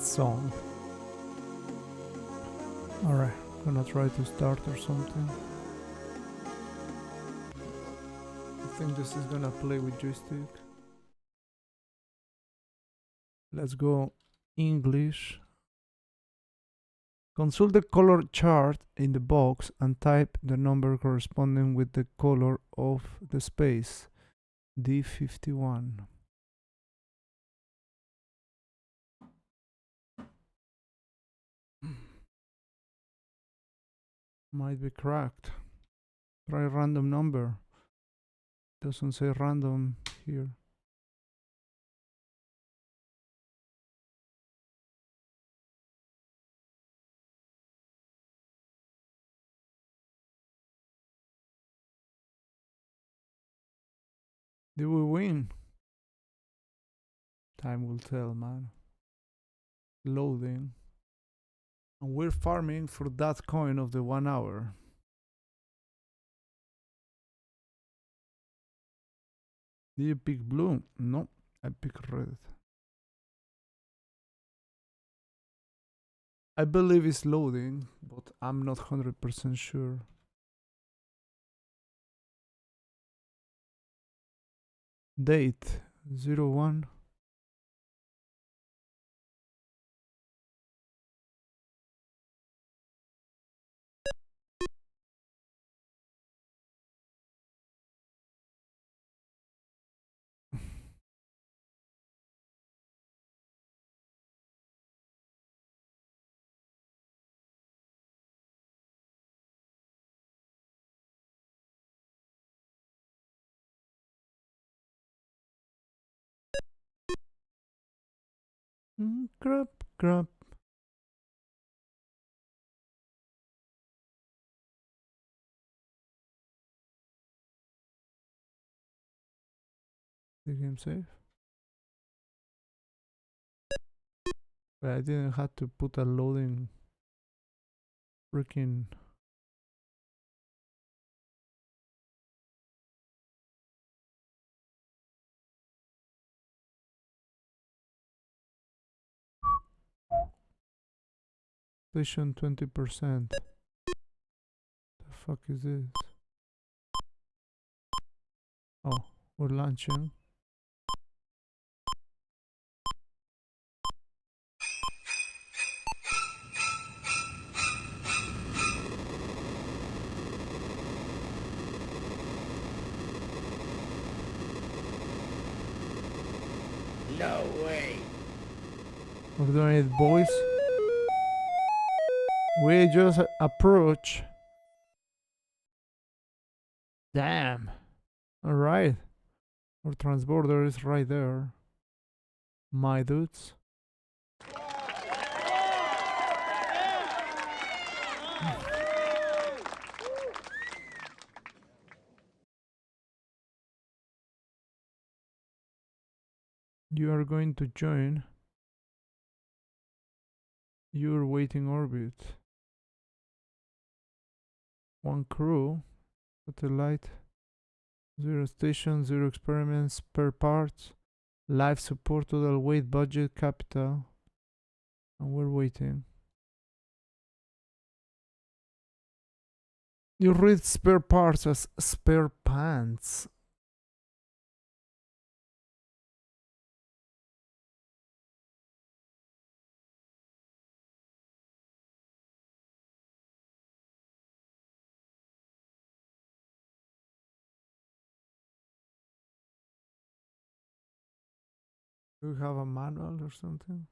song. Alright, gonna try to start or something. I think this is gonna play with joystick. Let's go English. Consult the color chart in the box and type the number corresponding with the color of the space. D51. Might be cracked. Try a random number. Doesn't say random here. Did we win? Time will tell, man. Loading. And we're farming for that coin of the 1 hour. Did you pick blue? No, I picked red. I believe it's loading, but I'm not 100% sure. Date 01. Crap, crap. The game safe. But I didn't have to put a loading freaking. Station 20%. The fuck is this? Oh, we're launching. No way. We're doing it, boys. We just approach. Damn. Alright. Our transporter is right there. My dudes. You are going to join your waiting orbit. 1 crew, satellite, 0 station, 0 experiments, spare parts, life support, total weight, budget, capital. And we're waiting. You read spare parts as spare pants. Do you have a manual or something?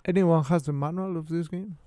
Anyone has the manual of this game?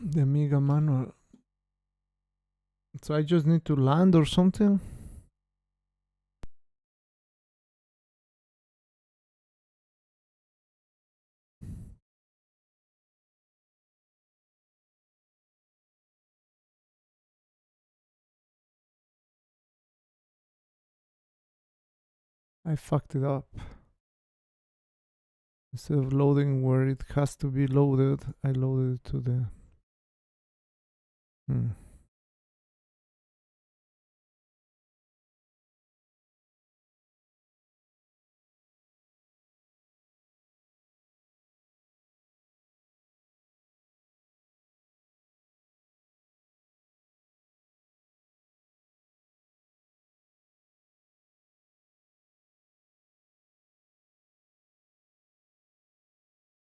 The Amiga manual. So I just need to land or something? I fucked it up. Instead of loading where it has to be loaded, I loaded it to the...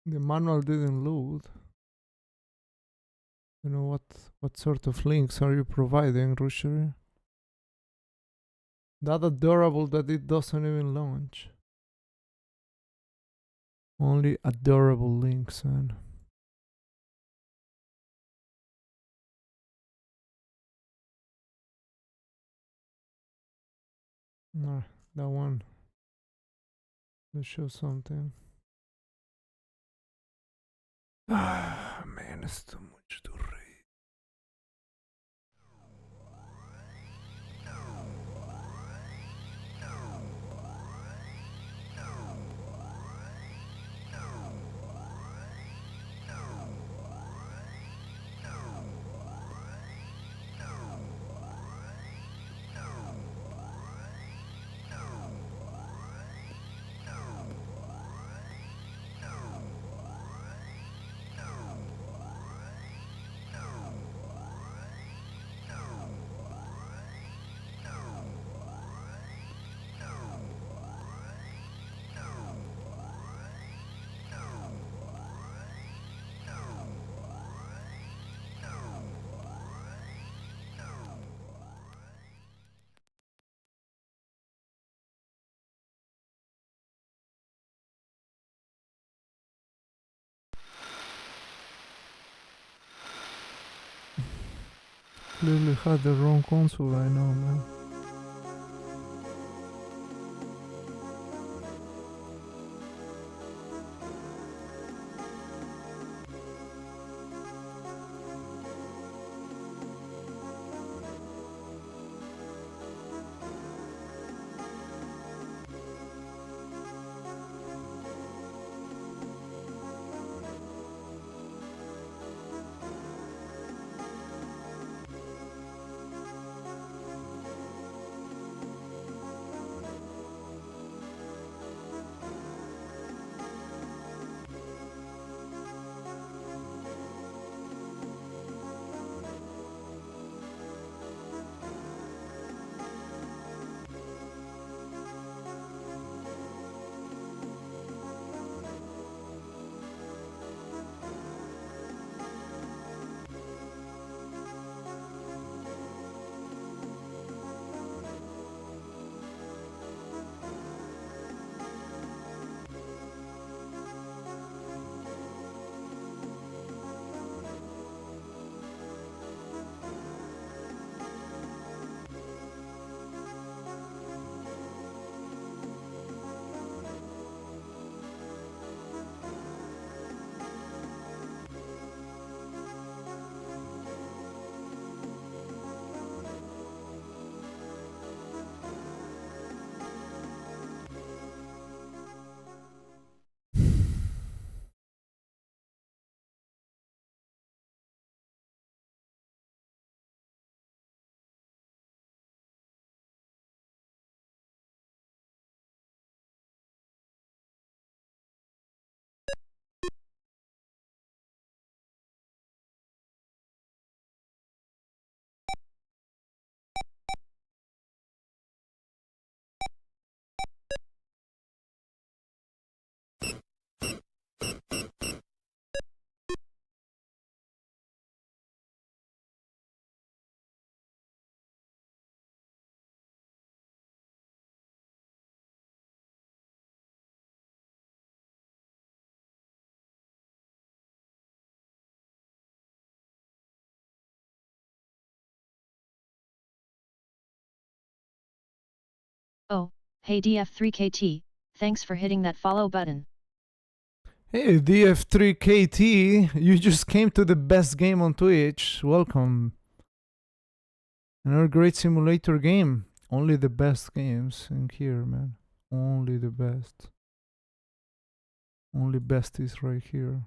The manual didn't load. You know what sort of links are you providing, Rushery? That adorable that it doesn't even launch. Only adorable links, man. Nah, that one. Let's show something. Ah, man, it's too much to read. Clearly had the wrong console right now, man. Oh, hey DF3KT, thanks for hitting that follow button. Hey DF3KT, you just came to the best game on Twitch. Welcome. Another great simulator game. Only the best games in here, man. Only the best. Only best is right here.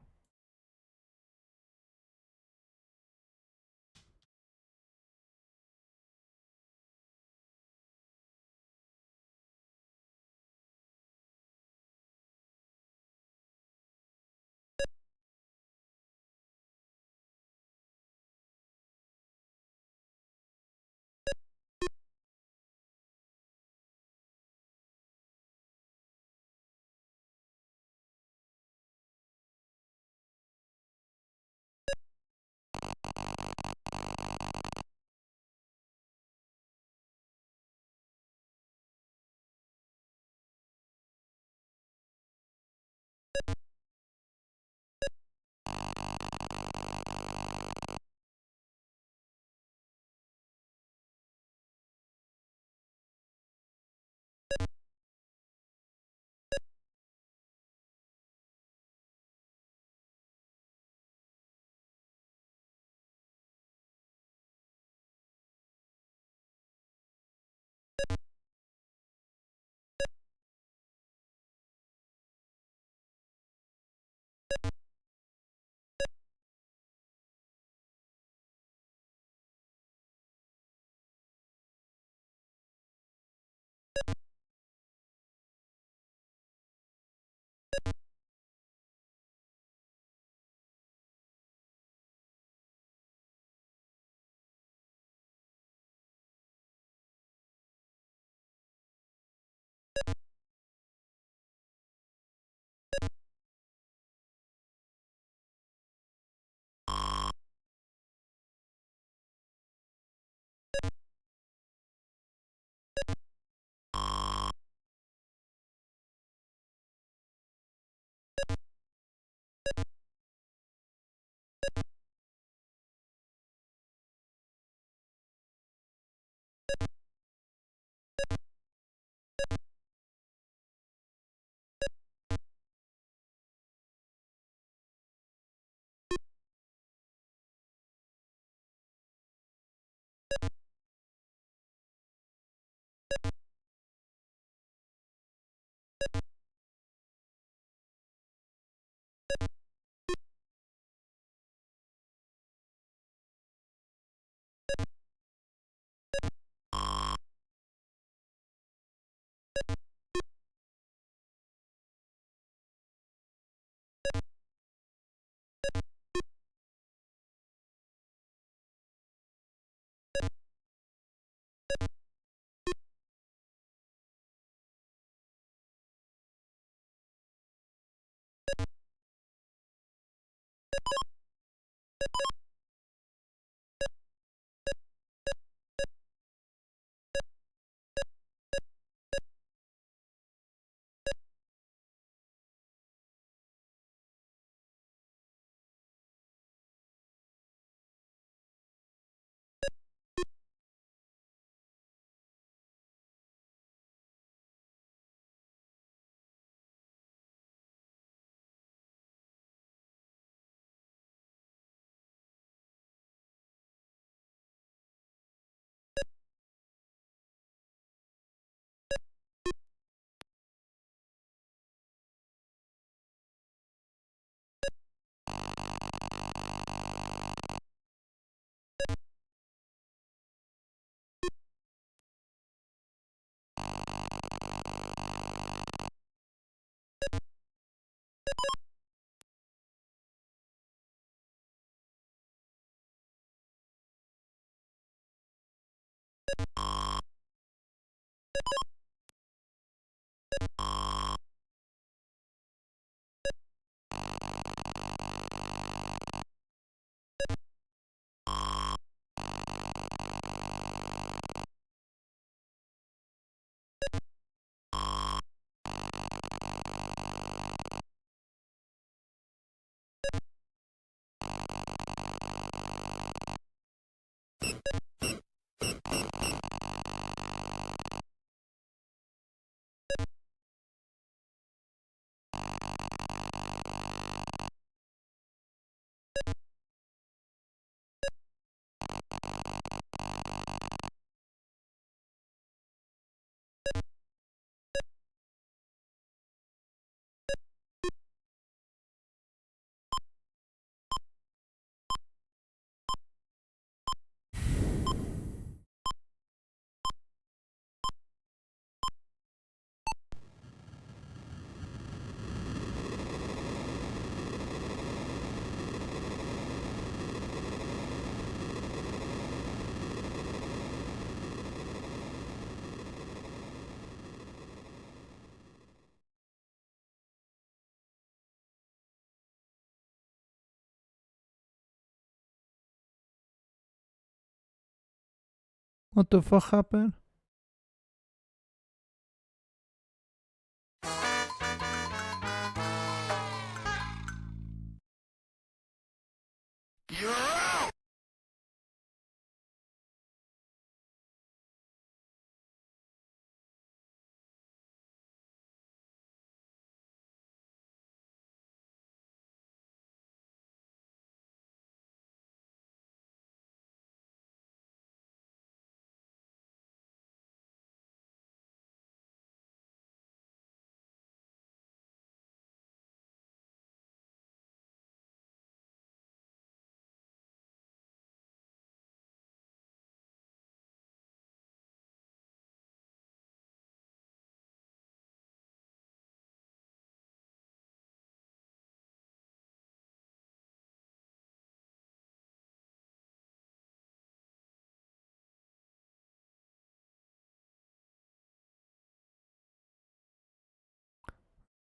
What the fuck happened?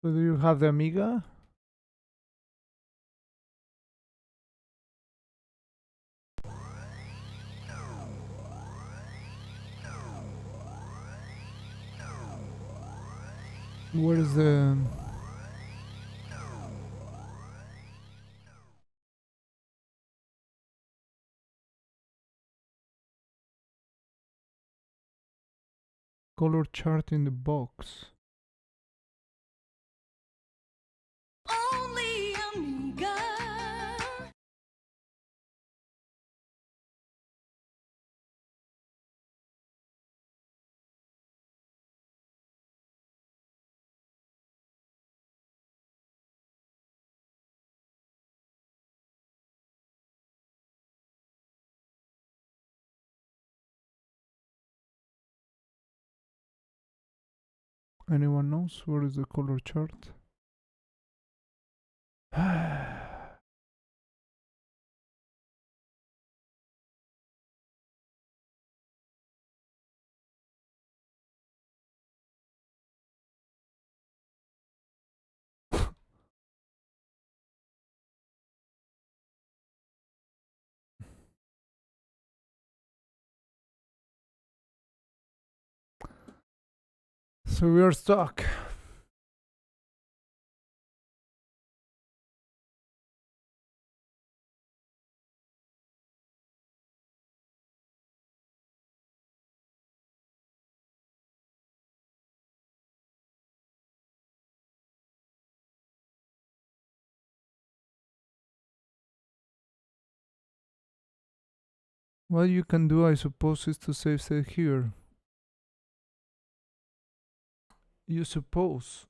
So do you have the Amiga? Where is the color chart in the box? Only Amiga. Anyone knows where is the color chart? So we are stuck. What you can do, I suppose, is to save state here. You suppose.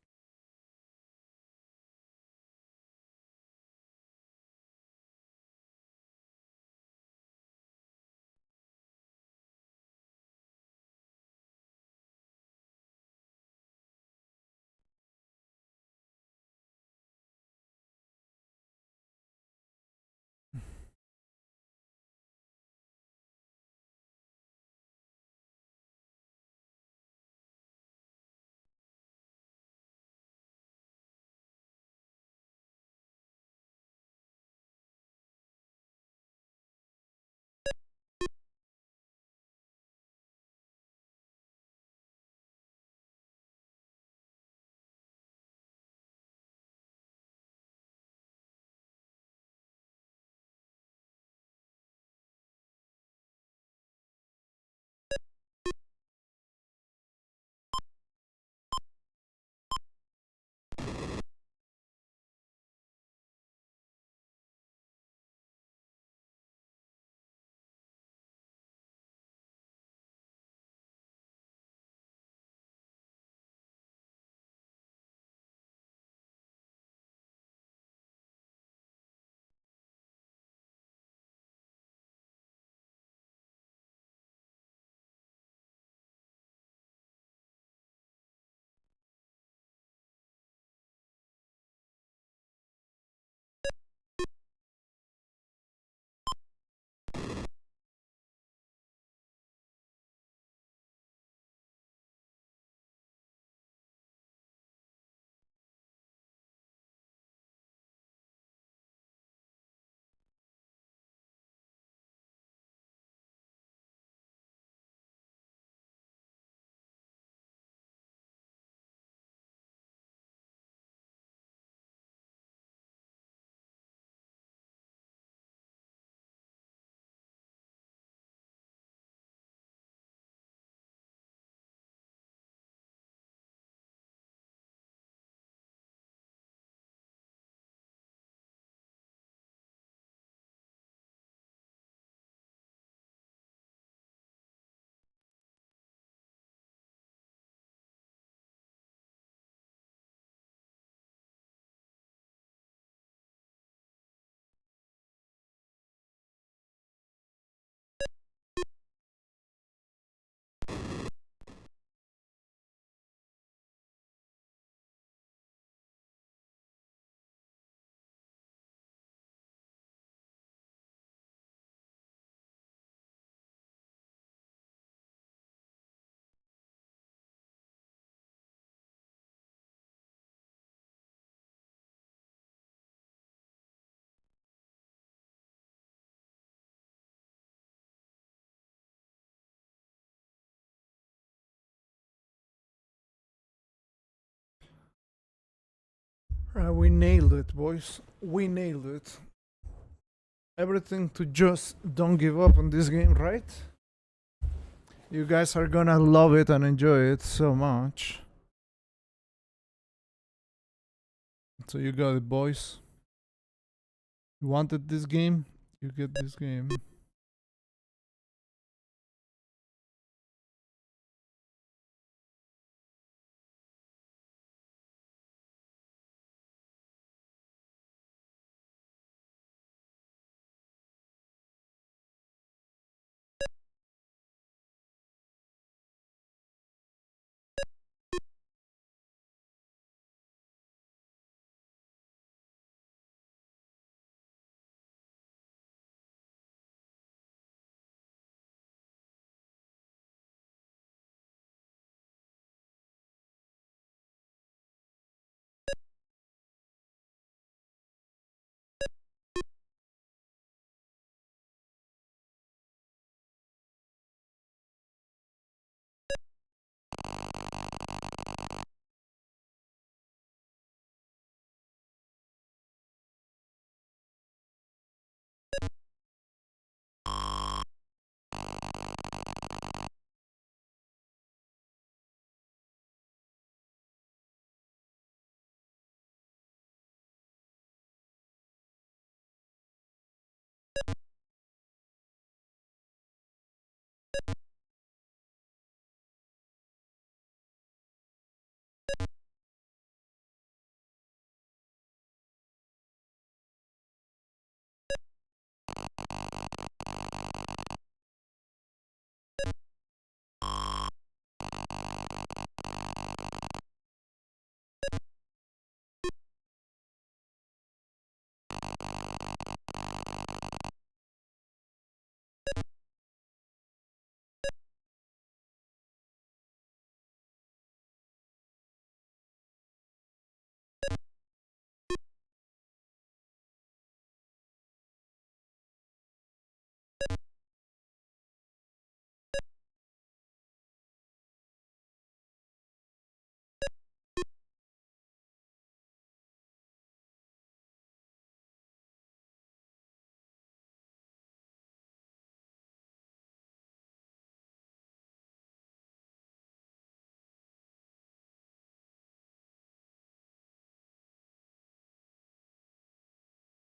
We nailed it, boys. We nailed it. Everything to just don't give up on this game, right? You guys are gonna love it and enjoy it so much. So you got it, boys. You wanted this game? You get this game.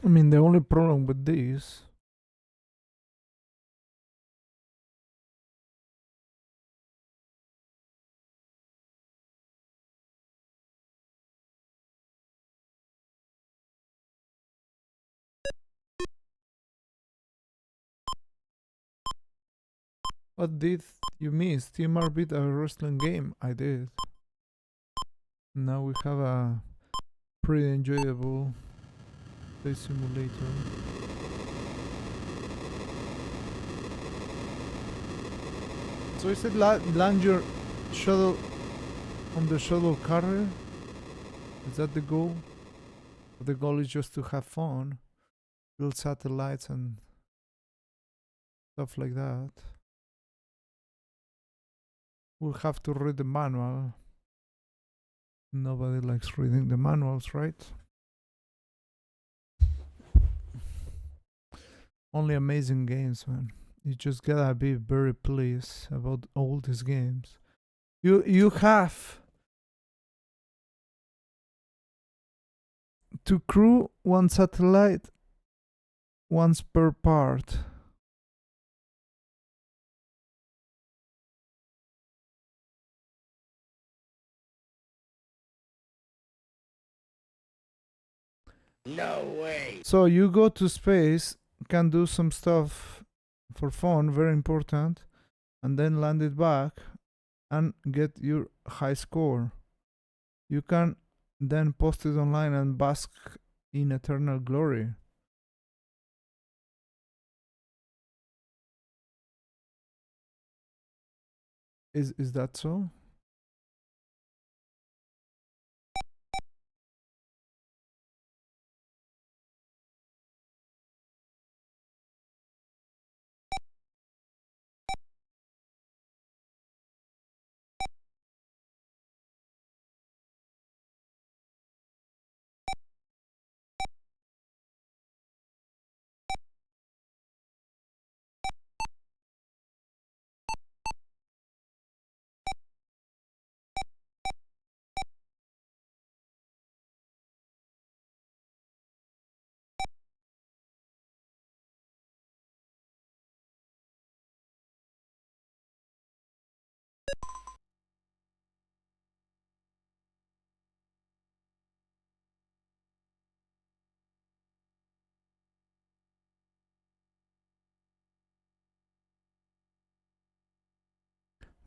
I mean, the only problem with this what did you miss? TMR beat a wrestling game. I did. Now we have a pretty enjoyable play simulator. So is it land your shuttle on the shuttle carrier? Is that the goal? The goal is just to have fun, build satellites and stuff like that. We'll have to read the manual. Nobody likes reading the manuals, right? Only amazing games, man. You just gotta be very pleased about all these games. You have to crew one satellite once per part. No way. So you go to space, can do some stuff for fun, very important, and then land it back and get your high score. You can then post it online and bask in eternal glory. Is that so?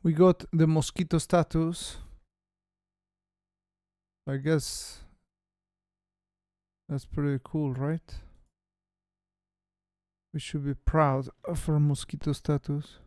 We got the mosquito status. I guess that's pretty cool, right? We should be proud of our mosquito status.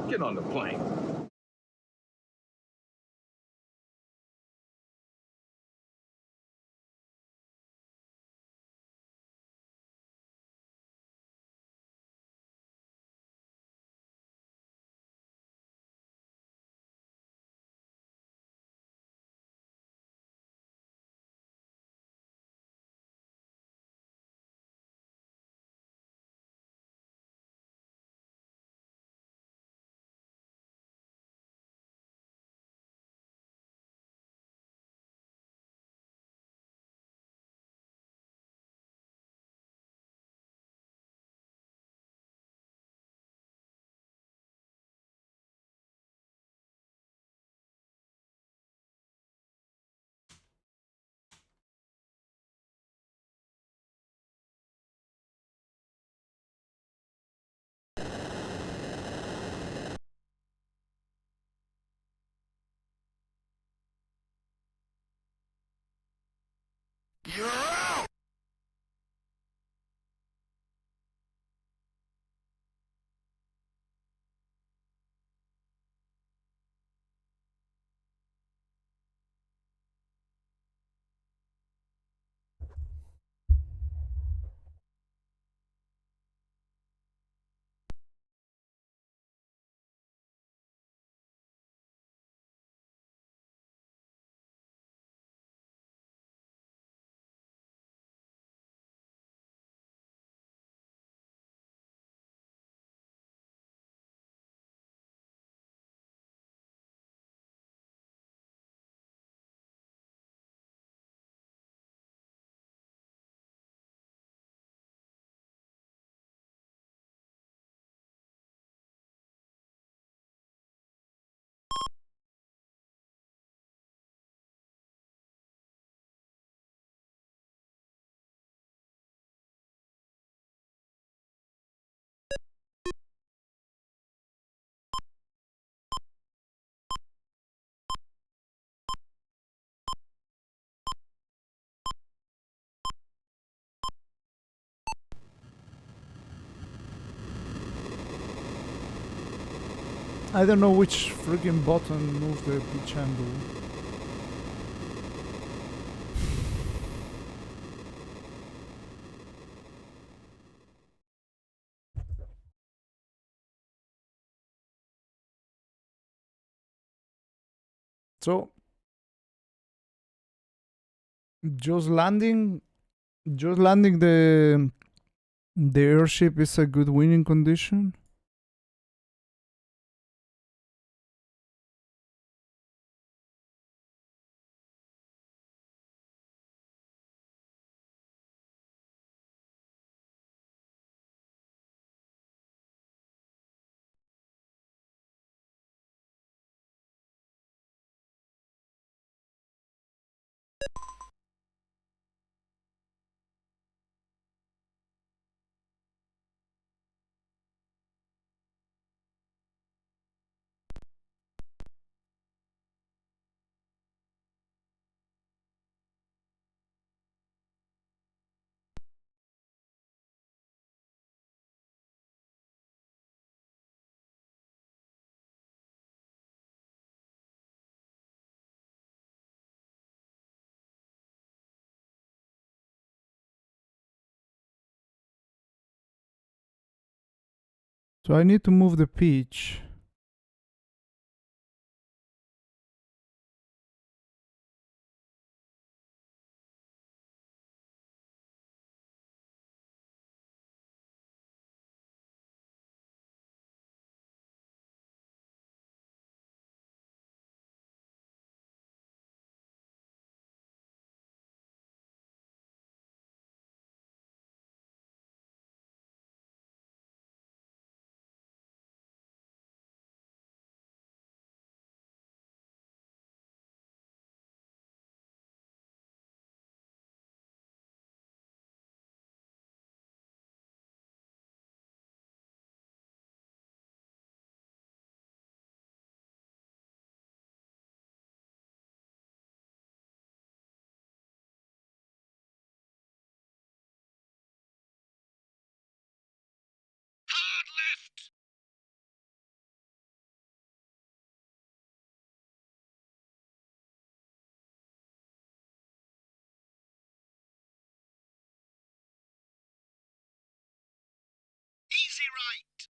Get on the plane. You're out! I don't know which friggin' button moves the pitch handle. So, just landing the airship is a good winning condition. So I need to move the pitch. Hard left! Easy right!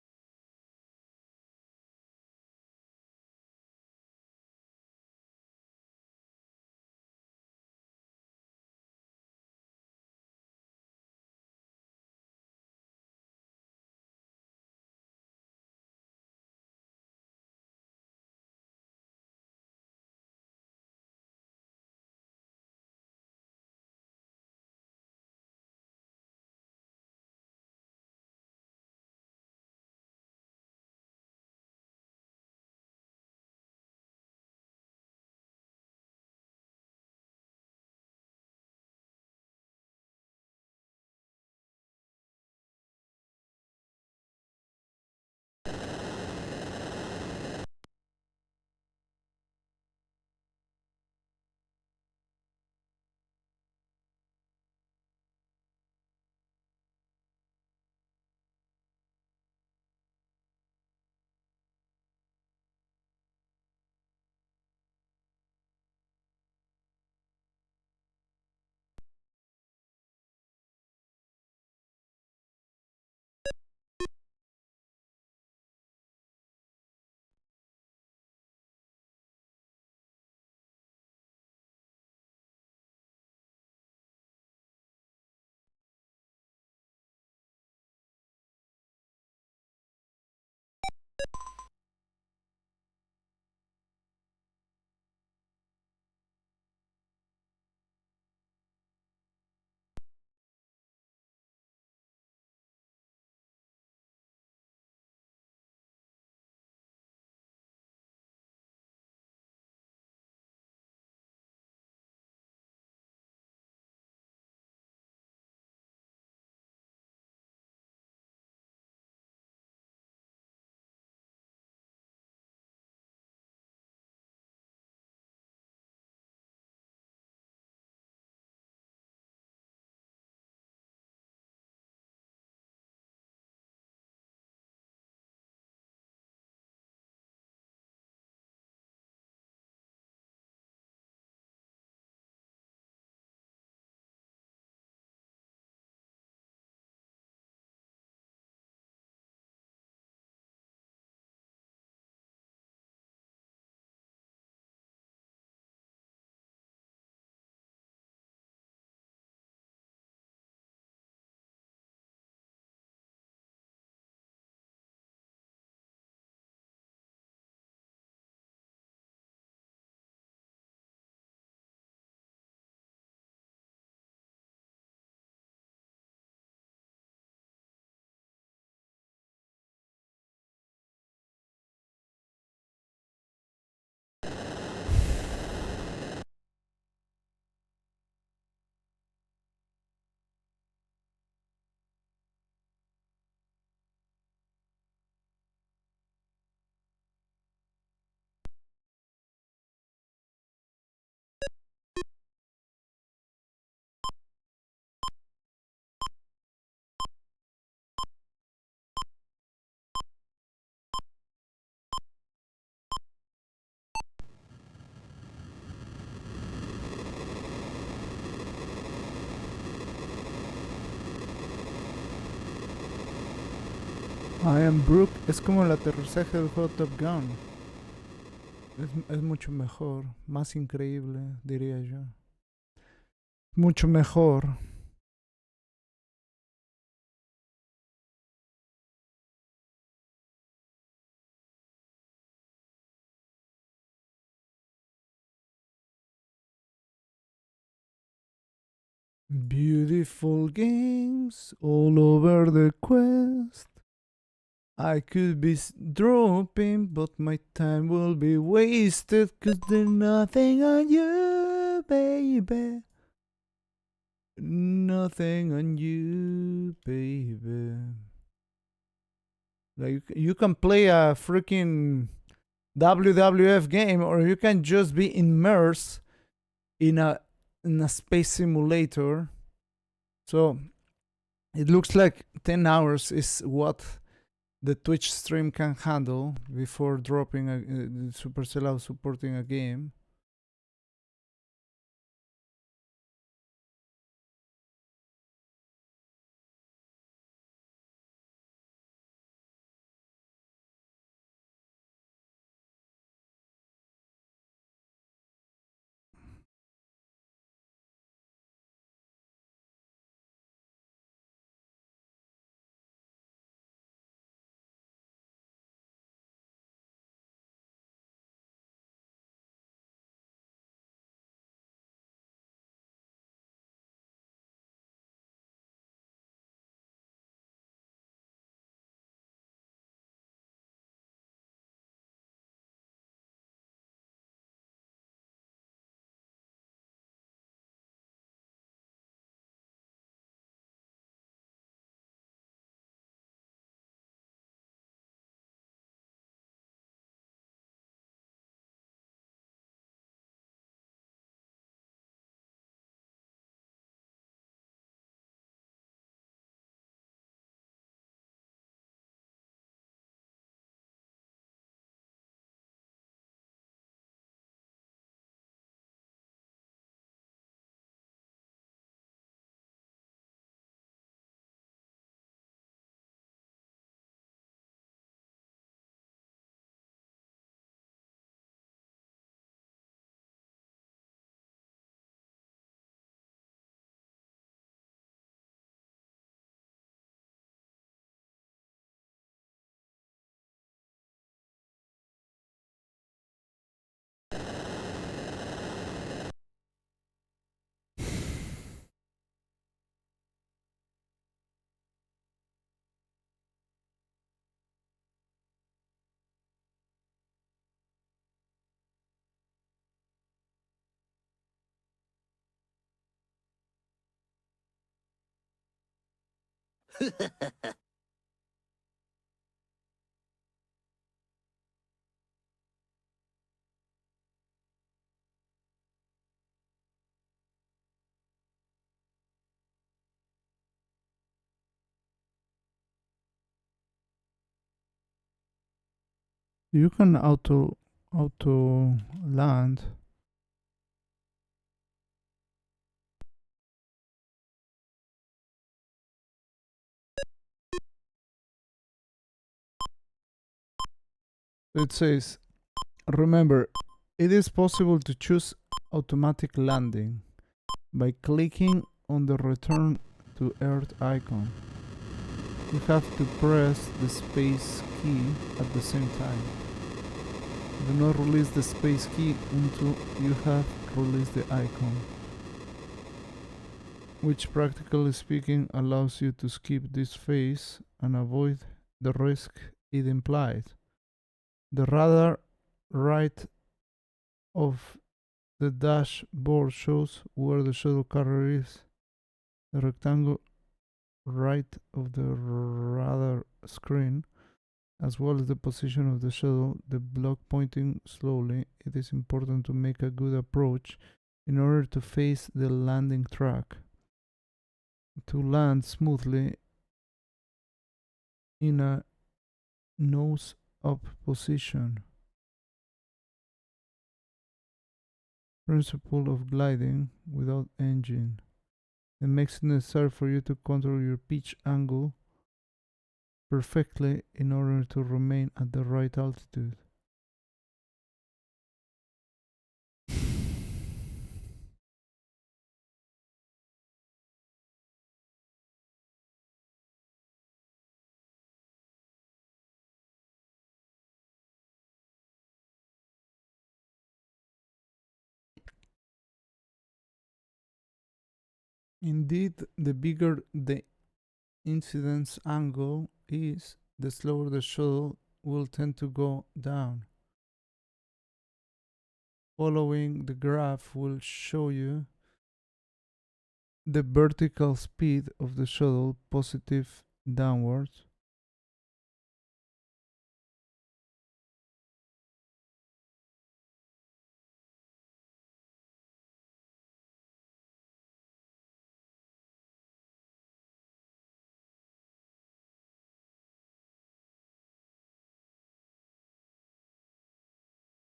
I am Brooke es como el aterrizaje del juego Top Gun. Es mucho mejor, más increíble, diría yo. Mucho mejor. Beautiful games all over the quest. I could be dropping, but my time will be wasted, 'cause there's nothing on you, baby. Nothing on you, baby. Like, you can play a freaking WWF game, or you can just be immersed in a space simulator. So it looks like 10 hours is what the Twitch stream can handle before dropping Supercell out supporting a game. You can auto land. It says, remember, it is possible to choose automatic landing by clicking on the return to Earth icon. You have to press the space key at the same time. Do not release the space key until you have released the icon, which practically speaking allows you to skip this phase and avoid the risk it implied. The radar right of the dashboard shows where the shuttle carrier is. The rectangle right of the radar screen, as well as the position of the shuttle, the block pointing slowly. It is important to make a good approach in order to face the landing track. To land smoothly in a nose up position. Principle of gliding without engine. It makes it necessary for you to control your pitch angle perfectly in order to remain at the right altitude. Indeed, the bigger the incidence angle is, the slower the shuttle will tend to go down. Following the graph will show you the vertical speed of the shuttle positive downwards.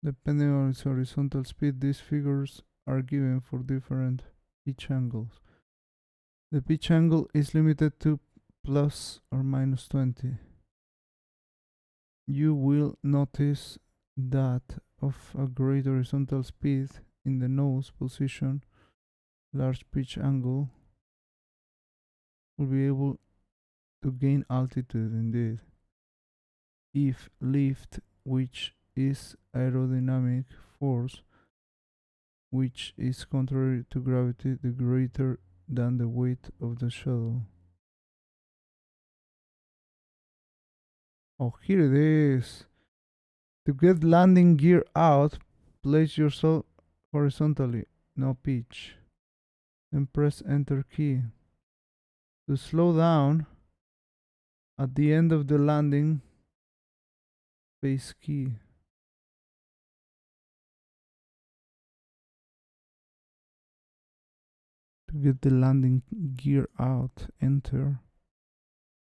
Depending on its horizontal speed, these figures are given for different pitch angles. The pitch angle is limited to plus or minus 20. You will notice that of a great horizontal speed in the nose position, large pitch angle will be able to gain altitude indeed. If lift, which is aerodynamic force, which is contrary to gravity, the greater than the weight of the shuttle. Oh, here it is. To get landing gear out, place yourself horizontally, no pitch. Then press enter key. To slow down, at the end of the landing, space key. To get the landing gear out, enter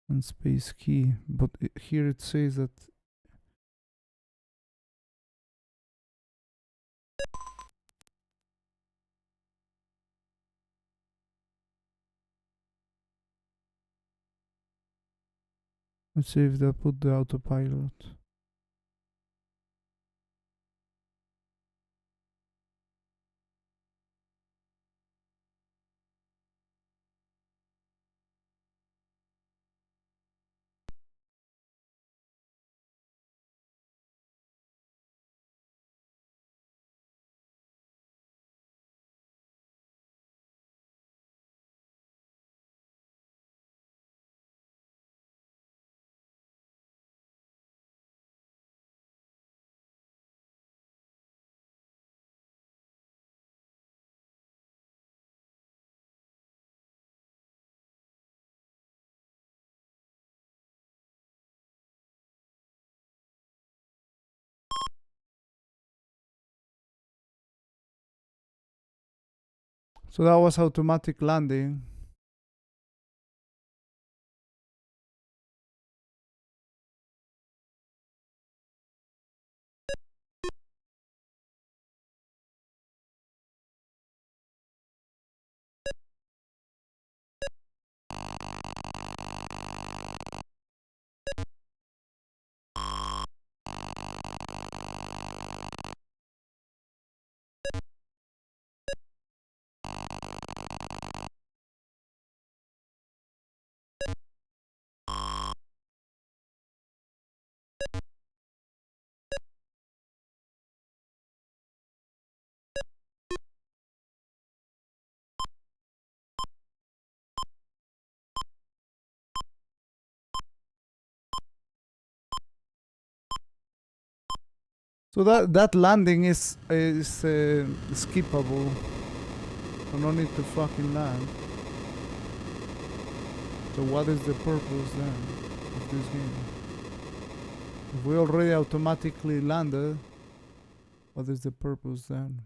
and space key. But here it says that let's see if they put the autopilot. So that was automatic landing. So that landing is skippable. So no need to fucking land. So what is the purpose then of this game? If we already automatically landed, what is the purpose then?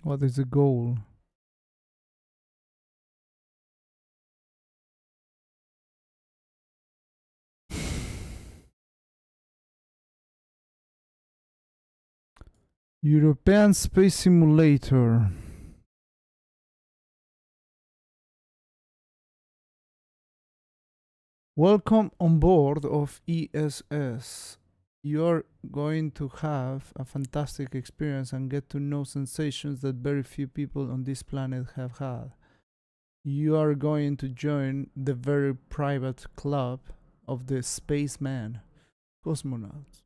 What is the goal? European Space Simulator. Welcome on board of ESS. You're going to have a fantastic experience and get to know sensations that very few people on this planet have had. You are going to join the very private club of the spacemen, cosmonauts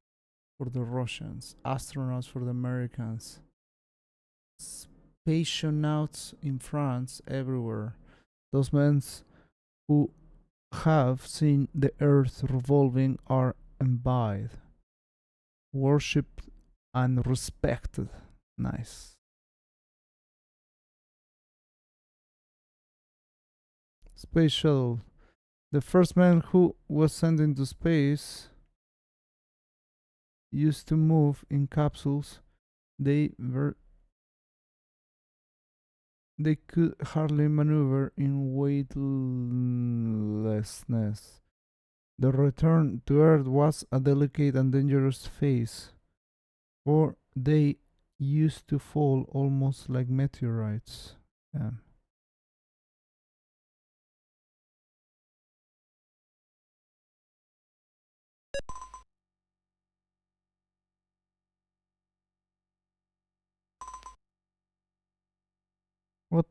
for the Russians, astronauts for the Americans, spationauts in France, everywhere. Those men who have seen the earth revolving are imbibed, worshipped, and respected. Nice. Space shuttle. The first man who was sent into space used to move in capsules. They could hardly maneuver in weightlessness. The return to Earth was a delicate and dangerous phase, for they used to fall almost like meteorites. Damn. What?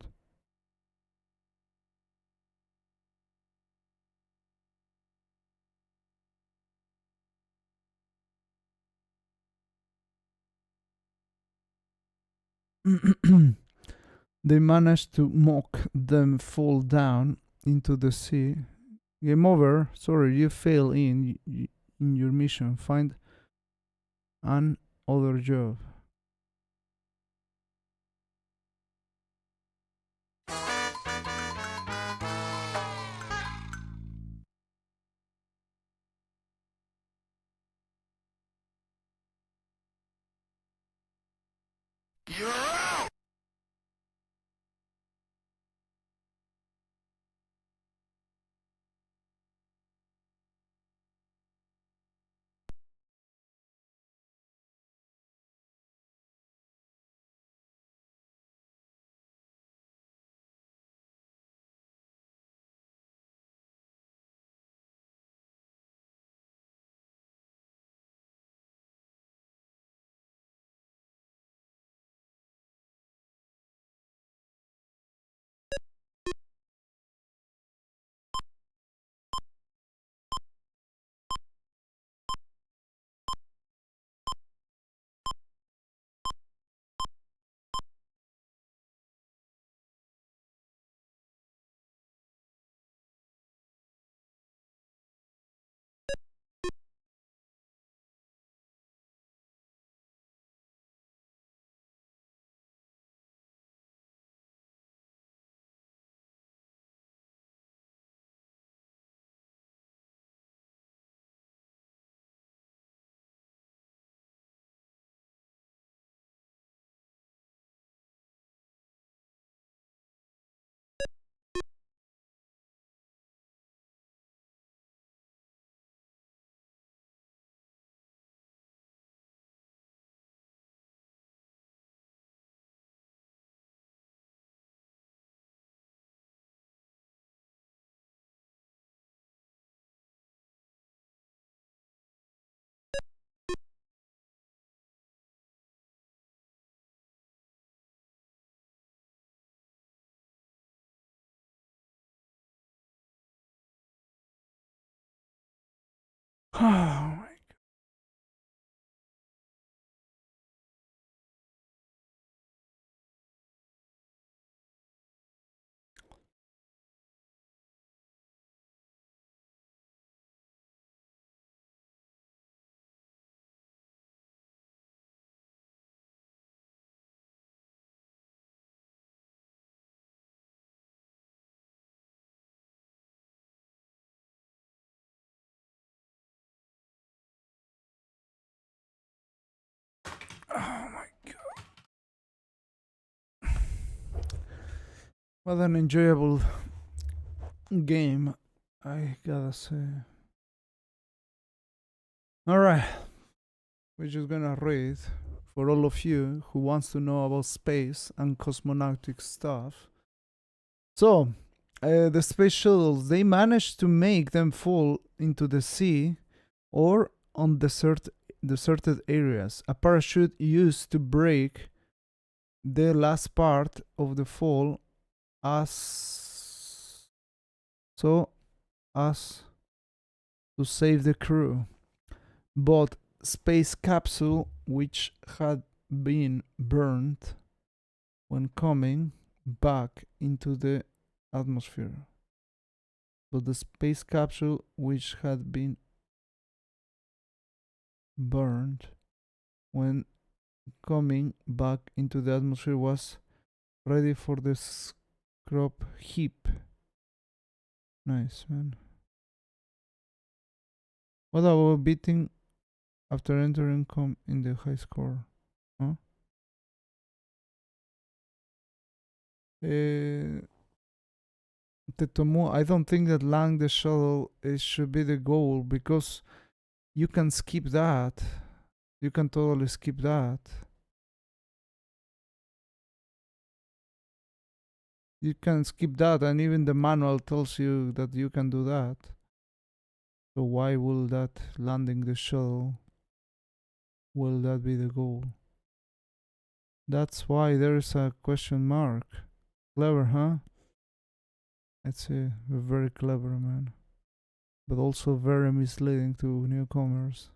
They managed to mock them fall down into the sea. Game over. Sorry, you fail in your mission. Find an other job. You're out! Oh my. Oh my god. What an enjoyable game, I gotta say. Alright. We're just gonna read for all of you who wants to know about space and cosmonautic stuff. So, the space shuttles, they managed to make them fall into the sea or on deserted areas. A parachute used to break the last part of the fall as to save the crew. But space capsule, which had been burnt when coming back into the atmosphere. But the space capsule, which had been burned when coming back into the atmosphere, was ready for the scrap heap. Nice, man. What about beating after entering in the high score? Huh? Tetomo, I don't think that land the shuttle should be the goal, because you can skip that. You can totally skip that. You can skip that, and even the manual tells you that you can do that. So why will that landing the shuttle, will that be the goal? That's why there's a question mark. Clever, huh? I'd say very clever, man. But also very misleading to newcomers.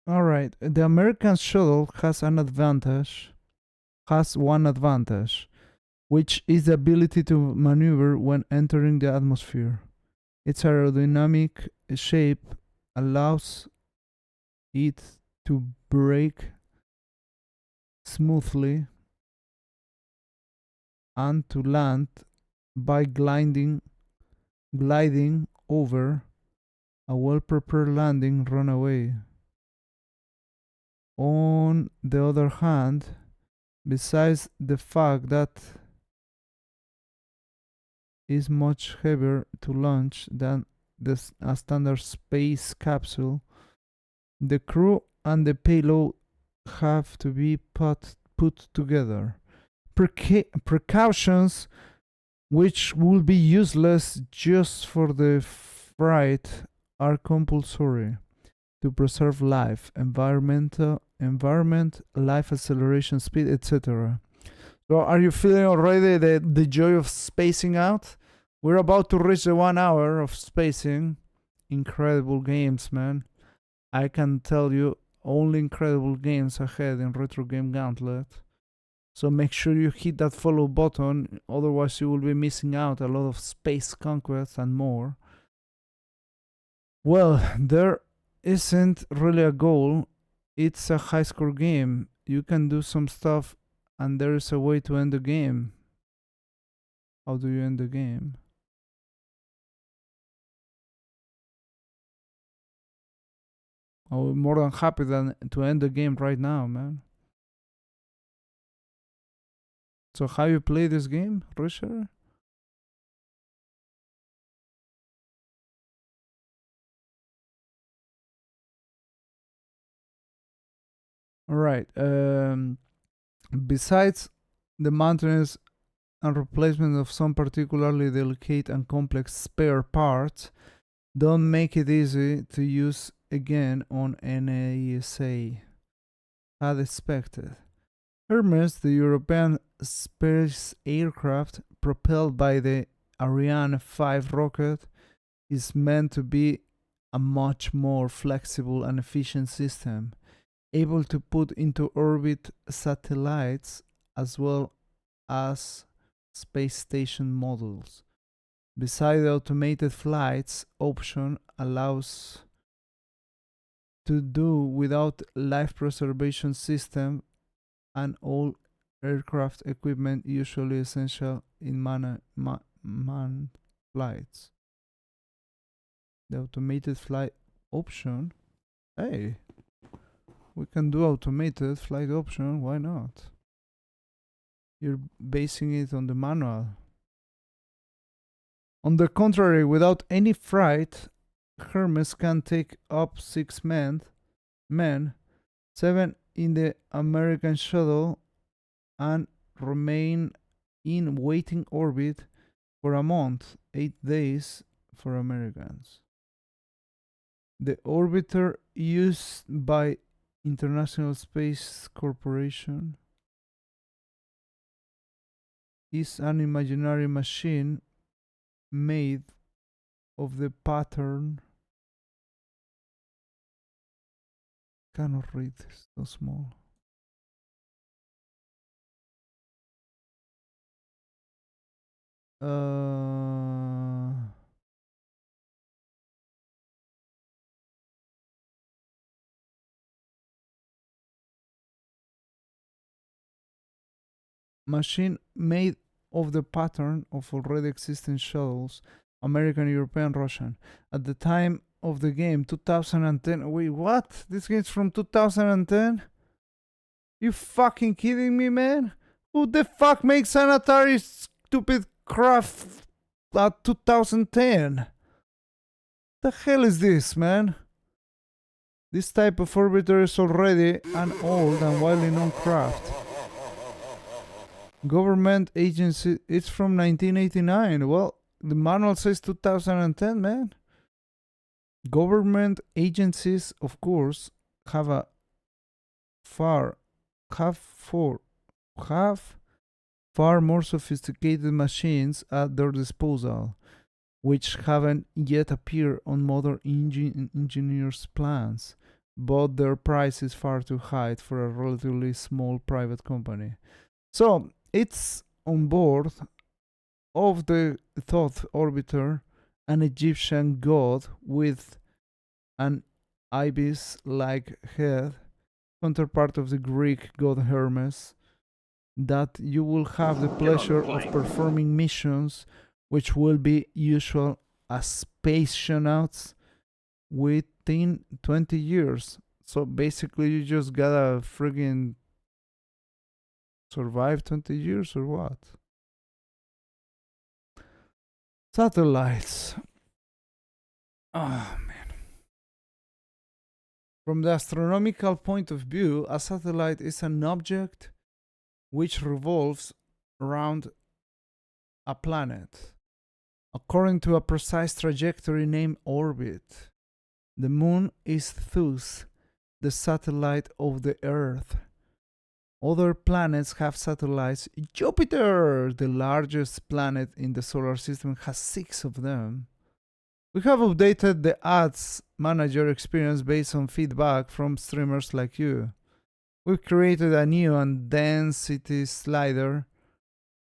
Alright, the American shuttle has one advantage, which is the ability to maneuver when entering the atmosphere. Its aerodynamic shape allows it to brake smoothly and to land by gliding over a well-prepared landing runway. On the other hand, besides the fact that is much heavier to launch than a standard space capsule, the crew and the payload have to be put together. Precautions which will be useless just for the flight are compulsory to preserve life, environment, life acceleration speed, etc. So are you feeling already the joy of spacing out? We're about to reach the 1 hour of spacing. Incredible games, man. I can tell you only incredible games ahead in Retro Game Gauntlet. So make sure you hit that follow button, otherwise you will be missing out a lot of space conquest and more. Well, there isn't really a goal. It's a high score game. You can do some stuff and there is a way to end the game. How do you end the game? I'm more than happy to end the game right now, man. So how you play this game, Richard? Alright, besides the maintenance and replacement of some particularly delicate and complex spare parts, don't make it easy to use again on NASA. As expected. Hermes, the European space aircraft propelled by the Ariane 5 rocket, is meant to be a much more flexible and efficient system, able to put into orbit satellites as well as space station modules. Besides, the automated flights option allows to do without life preservation system and all aircraft equipment usually essential in manned flights. The automated flight option, hey, we can do automated flight option, why not? You're basing it on the manual. On the contrary, without any flight, Hermes can take up 6 men, 7 in the American shuttle, and remain in waiting orbit for a month, 8 days for Americans. The orbiter used by International Space Corporation is an imaginary machine made of the pattern. Cannot read, it's so small. Machine made of the pattern of already existing shuttles, American, European, Russian. At the time of the game, 2010. Wait, what? This game's from 2010? You fucking kidding me, man? Who the fuck makes an Atari stupid crap at 2010? The hell is this, man? This type of orbiter is already an old and widely known craft. Government agency, it's from 1989. Well, the manual says 2010, man. Government agencies, of course, have far more sophisticated machines at their disposal, which haven't yet appeared on modern engineers' plans, but their price is far too high for a relatively small private company. So, it's on board of the Thoth orbiter, an Egyptian god with an ibis-like head, counterpart of the Greek god Hermes, that you will have the pleasure of performing missions which will be usual as space astronauts within 20 years. So basically you just gotta friggin' survive 20 years or what? Satellites. Oh man. From the astronomical point of view, a satellite is an object which revolves around a planet according to a precise trajectory named orbit. The moon is thus the satellite of the Earth. Other planets have satellites. Jupiter, the largest planet in the solar system, has 6 of them. We have updated the ads manager experience based on feedback from streamers like you. We've created a new and density slider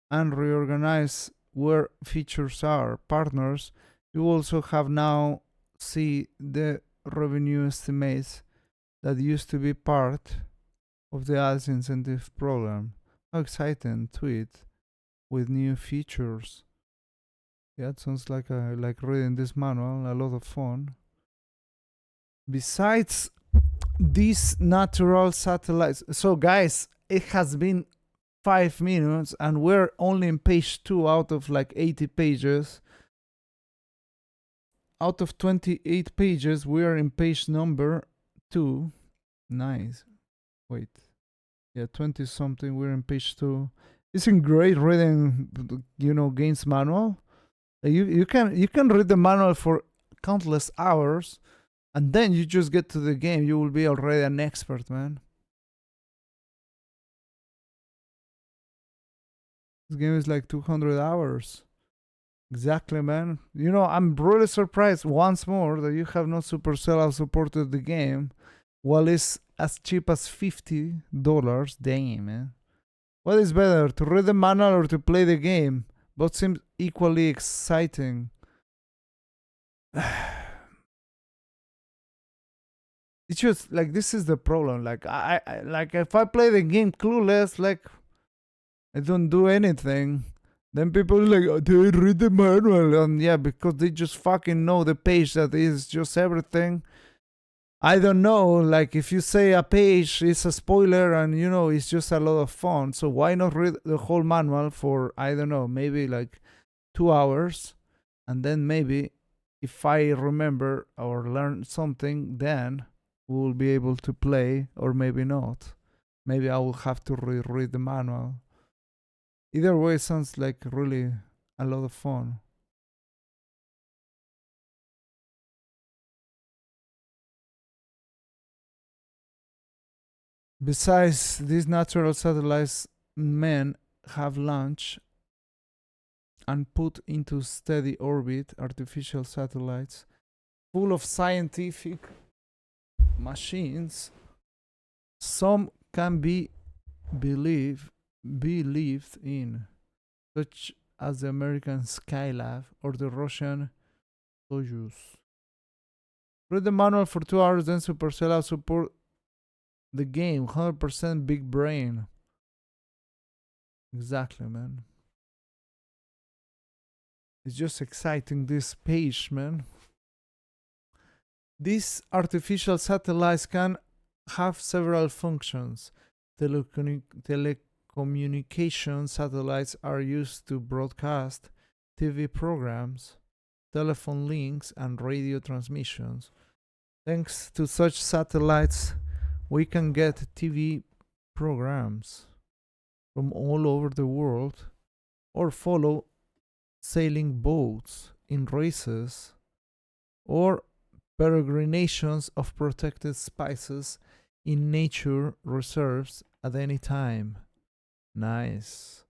and reorganized where features are. Partners, you also have now see the revenue estimates that used to be part of the ads incentive program. How exciting! Tweet with new features. Yeah, it sounds like reading this manual. A lot of fun. Besides these natural satellites, so guys, it has been 5 minutes and we're only in page 2 out of like 80 pages. Out of 28 pages, we are in page number 2. Nice. Wait. Yeah, 20 something. We're in page 2. Isn't great reading, games manual. You can read the manual for countless hours, and then you just get to the game. You will be already an expert, man. This game is like 200 hours. Exactly, man. I'm really surprised once more that you have not Supercell supported the game, while it's as cheap as $50. Damn, man. What is better, to read the manual or to play the game? Both seem equally exciting. It's just like, this is the problem. Like I like, if I play the game clueless, like I don't do anything, then people are like, oh, they read the manual. And yeah, because they just fucking know the page that is just everything. I don't know, like if you say a page is a spoiler and it's just a lot of fun, so why not read the whole manual for, I don't know, maybe like 2 hours, and then maybe if I remember or learn something, then we will be able to play, or maybe not. Maybe I will have to reread the manual. Either way, it sounds like really a lot of fun. Besides these natural satellites, men have launched and put into steady orbit artificial satellites full of scientific machines. Some can be believed in, such as the American Skylab or the Russian Soyuz. Read the manual for 2 hours, then Supercell will support the game. 100% big brain. Exactly, man. It's just exciting, this page, man. These artificial satellites can have several functions. Telecommunication satellites are used to broadcast TV programs, telephone links, and radio transmissions. Thanks to such satellites, we can get TV programs from all over the world or follow sailing boats in races or peregrinations of protected species in nature reserves at any time. Nice.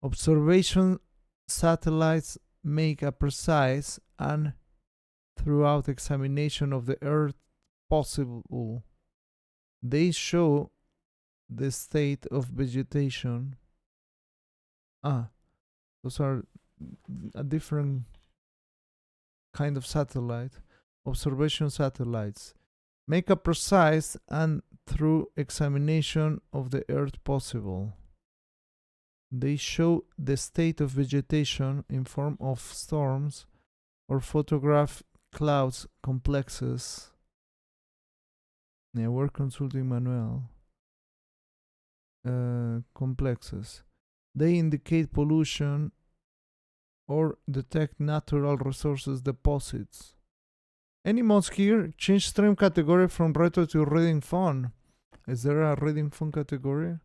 Observation satellites make a precise and throughout examination of the Earth possible. They show the state of vegetation. Those are a different kind of satellite. Observation satellites make a precise and through examination of the Earth possible. They show the state of vegetation in form of storms or photograph clouds complexes. Yeah, we're consulting manual. Complexes. They indicate pollution or detect natural resources deposits. Any mods here? Change stream category from retro to reading fun. Is there a reading fun category?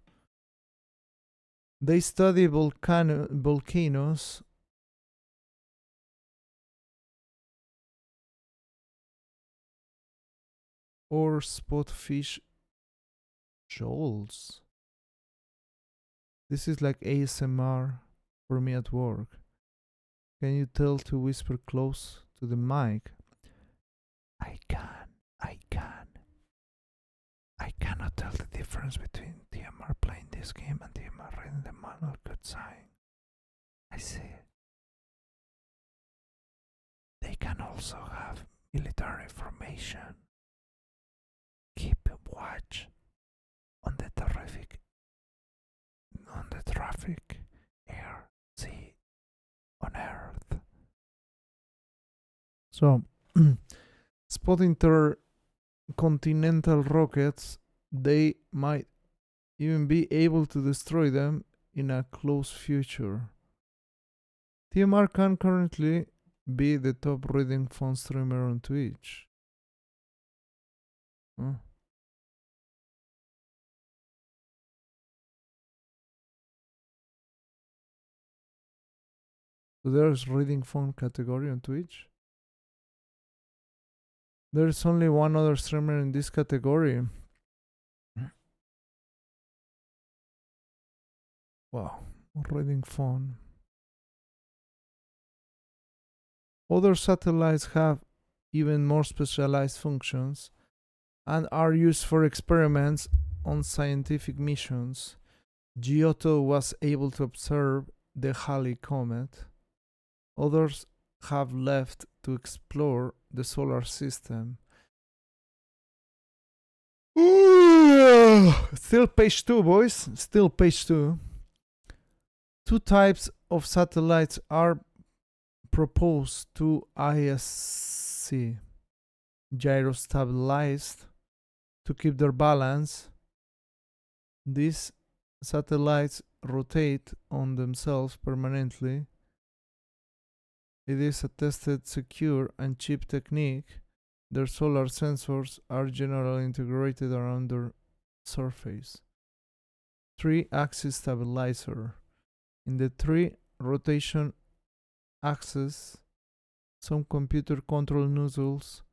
They study volcanoes or spot fish shoals. This is like ASMR for me at work. Can you tell to whisper close to the mic? I cannot tell the difference between TMR playing this game and TMR reading the manual. Good sign. I see. They can also have military formation. Keep watch on the traffic, air, sea, on Earth. So, spotting intercontinental rockets, they might even be able to destroy them in a close future. TMR can currently be the top reading phone streamer on Twitch. Huh? So there's reading phone category on Twitch. There's only one other streamer in this category. Wow, reading phone. Other satellites have even more specialized functions and are used for experiments on scientific missions. Giotto was able to observe the Halley comet. Others have left to explore the solar system. Still page 2, boys. Still page 2. Two types of satellites are proposed to ISC. Gyrostabilized to keep their balance. These satellites rotate on themselves permanently. It is a tested, secure, and cheap technique. Their solar sensors are generally integrated around their surface. 3-axis stabilizer. In the 3 rotation axis, some computer control nozzles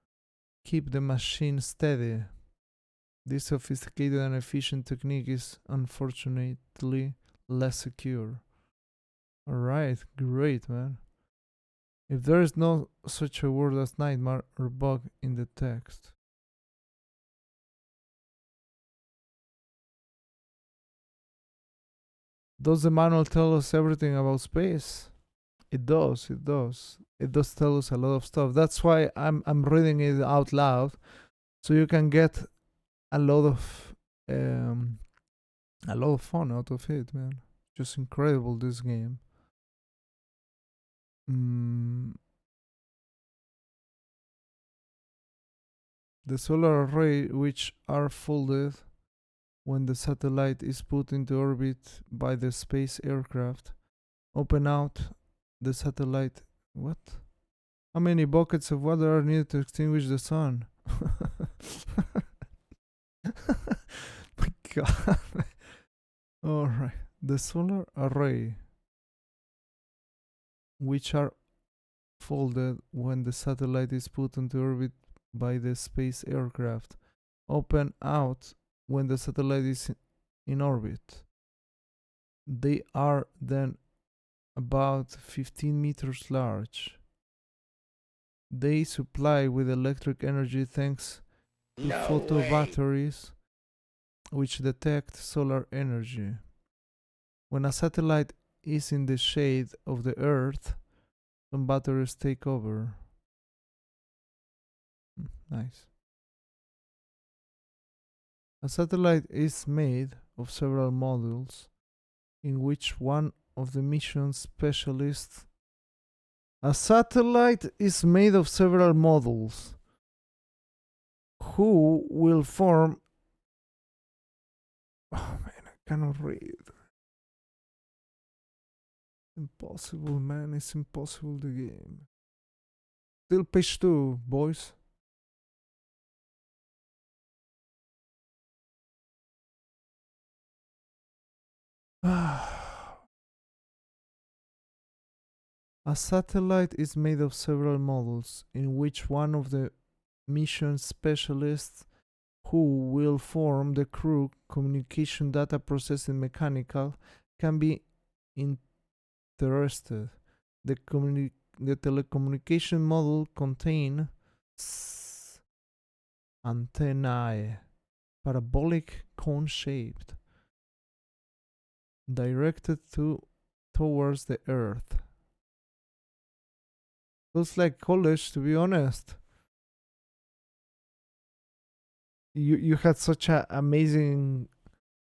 keep the machine steady. This sophisticated and efficient technique is unfortunately less secure. Alright, great, man. If there is no such a word as nightmare or bug in the text. Does the manual tell us everything about space? It does, it does. It does tell us a lot of stuff. That's why I'm reading it out loud, so you can get a lot of fun out of it, man. Just incredible, this game. The solar array, which are folded when the satellite is put into orbit by the space aircraft, open out the satellite. What? How many buckets of water are needed to extinguish the sun? My God. Alright. The solar array, which are folded when the satellite is put into orbit by the space aircraft, open out when the satellite is in orbit. They are then about 15 meters large. They supply with electric energy thanks to photo batteries which detect solar energy. When a satellite is in the shade of the Earth, some batteries take over. Nice. A satellite is made of several modules in which one of the mission specialists. A satellite is made of several modules who will form. Oh man, I cannot read. Impossible, man. It's impossible, the game. Still page 2, boys. A satellite is made of several modules in which one of the mission specialists who will form the crew, communication, data processing, mechanical, can be interested. The telecommunication module contains antennae, parabolic cone-shaped, directed towards the Earth. Looks like college, to be honest. You had such amazing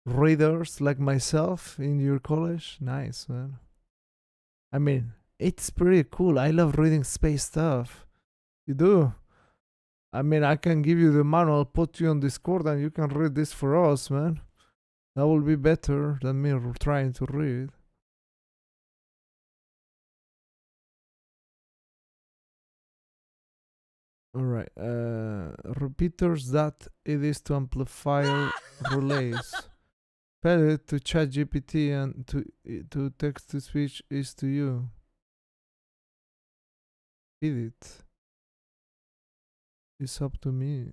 readers like myself in your college. Nice, man. I mean, it's pretty cool. I love reading space stuff. You do? I mean, I can give you the manual, put you on Discord, and you can read this for us, man. That will be better than me trying to read. Alright, repeaters that it is to amplifier relays. Pet it to ChatGPT and to text to speech is to you. Feed it. It's up to me.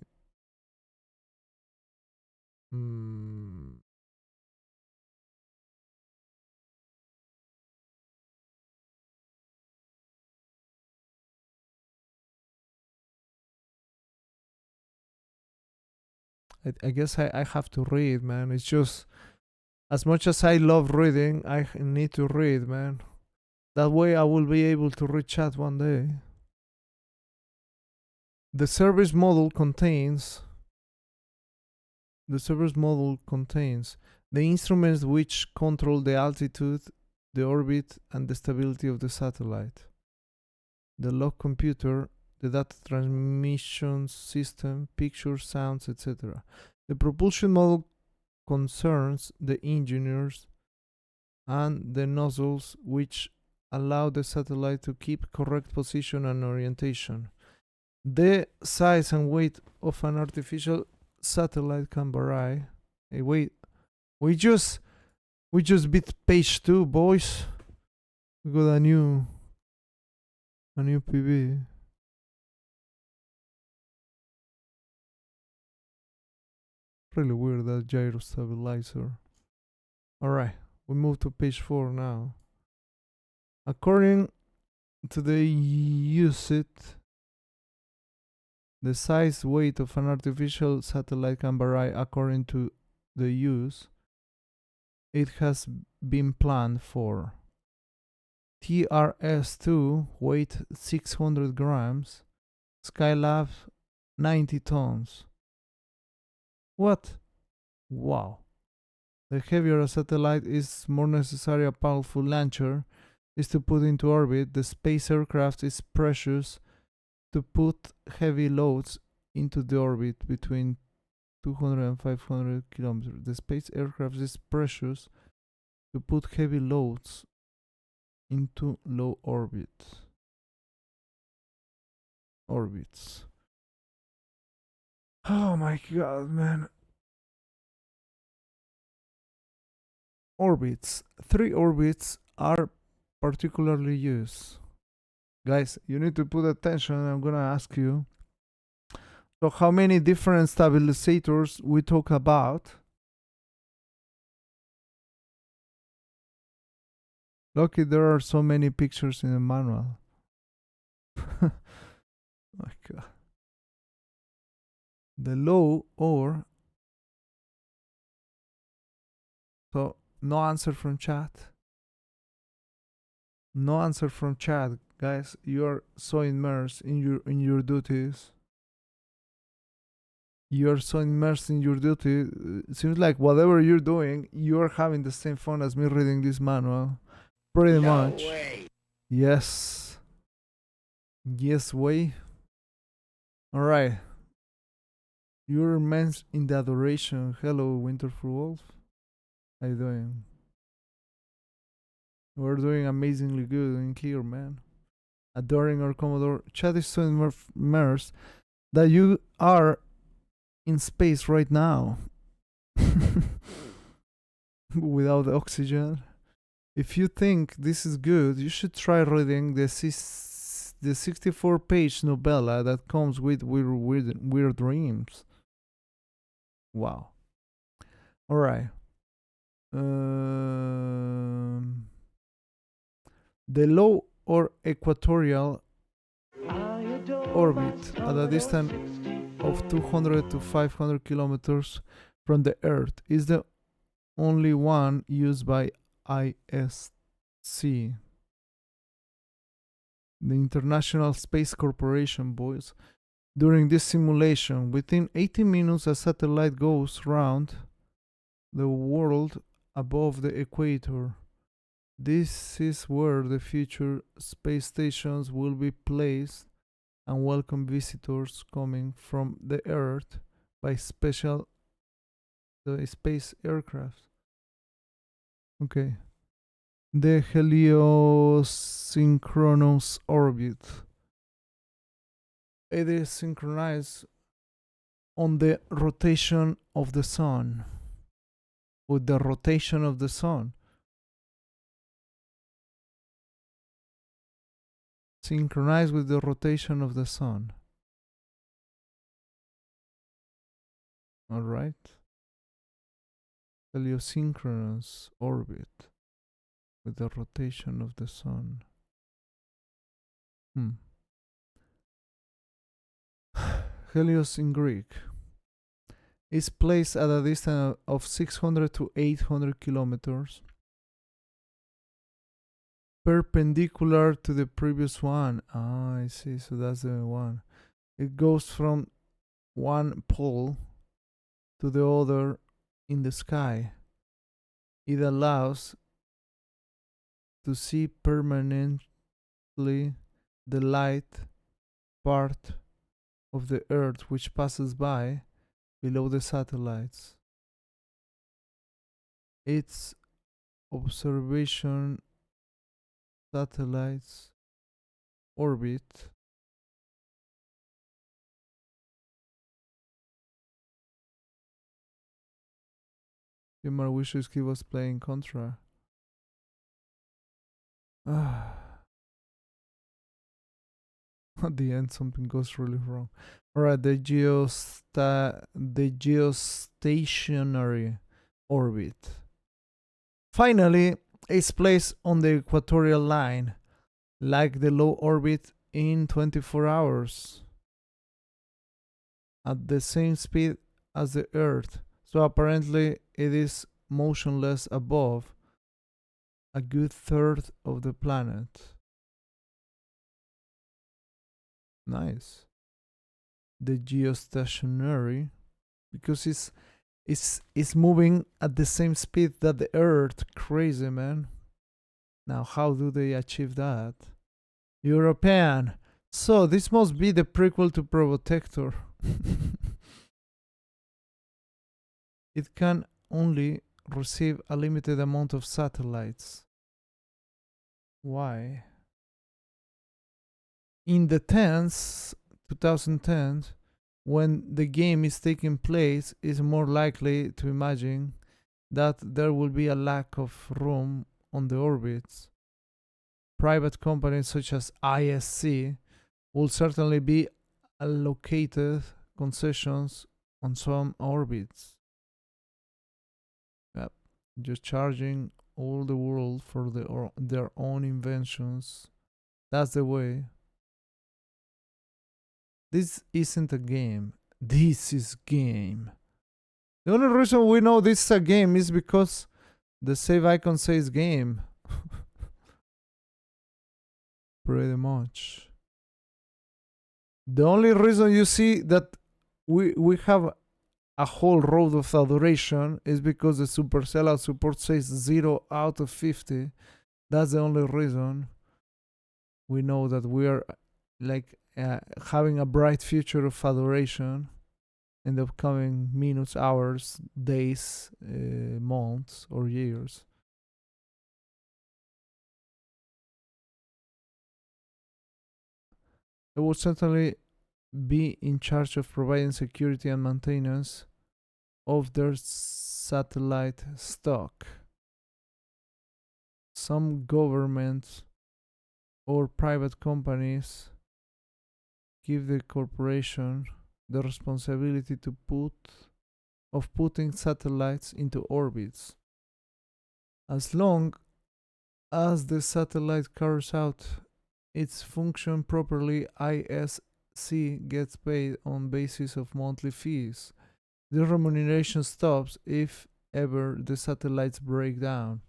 I guess I have to read, man. It's just, as much as I love reading, I need to read, man. That way I will be able to read chat one day. The service model contains the instruments which control the altitude, the orbit, and the stability of the satellite. The log computer, the data transmission system, pictures, sounds, etc. The propulsion model concerns the engineers and the nozzles which allow the satellite to keep correct position and orientation. The size and weight of an artificial satellite can vary. Hey, wait, we just We just beat page 2, boys. We got a new PB. Really weird, that gyro stabilizer. Alright, we move to page 4 now. According to the USIT, the size weight of an artificial satellite can vary according to the use. It has been planned for TRS-2 weight 600 grams, Skylab 90 tons. What? Wow. The heavier a satellite is, more necessary a powerful launcher is to put into orbit. The space aircraft is precious to put heavy loads into the orbit between 200 and 500 kilometers. The space aircraft is precious to put heavy loads into low orbits. Oh my god, man. Orbits. 3 orbits are particularly used. Guys, you need to put attention. I'm gonna ask you. So how many different stabilizers we talk about? Lucky there are so many pictures in the manual. My god. The low or... So, no answer from chat. No answer from chat, guys. You're so immersed in your duties. You're so immersed in your duty. It seems like whatever you're doing, you're having the same fun as me reading this manual. Pretty much. Way. Yes. Yes, way. Alright. You're immersed in the adoration. Hello, Winterfell Wolf. How you doing? We're doing amazingly good in here, man. Adoring our Commodore. Chat is so immersed that you are in space right now. Without oxygen. If you think this is good, you should try reading the 64-page novella that comes with Weird Dreams. Wow. Alright. The low or equatorial orbit at a distance of 200 to 500 kilometers from the Earth is the only one used by ISC, the International Space Corporation, boys. During this simulation, within 18 minutes a satellite goes round the world above the equator. This is where the future space stations will be placed and welcome visitors coming from the Earth by special space aircraft. Okay. The heliosynchronous orbit. It is synchronized on the rotation of the sun. With the rotation of the sun. Synchronized with the rotation of the sun. Alright. Heliosynchronous orbit with the rotation of the sun. Helios in Greek is placed at a distance of 600 to 800 kilometers, perpendicular to the previous one. Ah, I see. So that's the one. It goes from one pole to the other in the sky. It allows to see permanently the light part of the Earth which passes by below the satellites. Its observation satellites orbit Humor wishes he was playing Contra. At the end, something goes really wrong. Alright, the geostationary orbit. Finally, it's placed on the equatorial line, like the low orbit in 24 hours, at the same speed as the Earth. So apparently it is motionless above a good third of the planet. Nice. The geostationary, because it's moving at the same speed that the Earth. Crazy, man. Now, how do they achieve that? European. So this must be the prequel to Probotector. It can only receive a limited amount of satellites. Why? In the 2010s, when the game is taking place, it's more likely to imagine that there will be a lack of room on the orbits. Private companies such as ISC will certainly be allocated concessions on some orbits. Yep, just charging all the world for their own inventions. That's the way. This isn't a game. This is game. The only reason we know this is a game is because the save icon says game. Pretty much. The only reason you see that we have a whole road of adoration is because the Supercell out support says 0 out of 50. That's the only reason we know that we are like having a bright future of adoration in the upcoming minutes, hours, days, months, or years. It will certainly be in charge of providing security and maintenance of their satellite stock. Some governments or private companies give the corporation the responsibility of putting satellites into orbits. As long as the satellite carries out its function properly, ISC gets paid on basis of monthly fees. The remuneration stops if ever the satellites break down.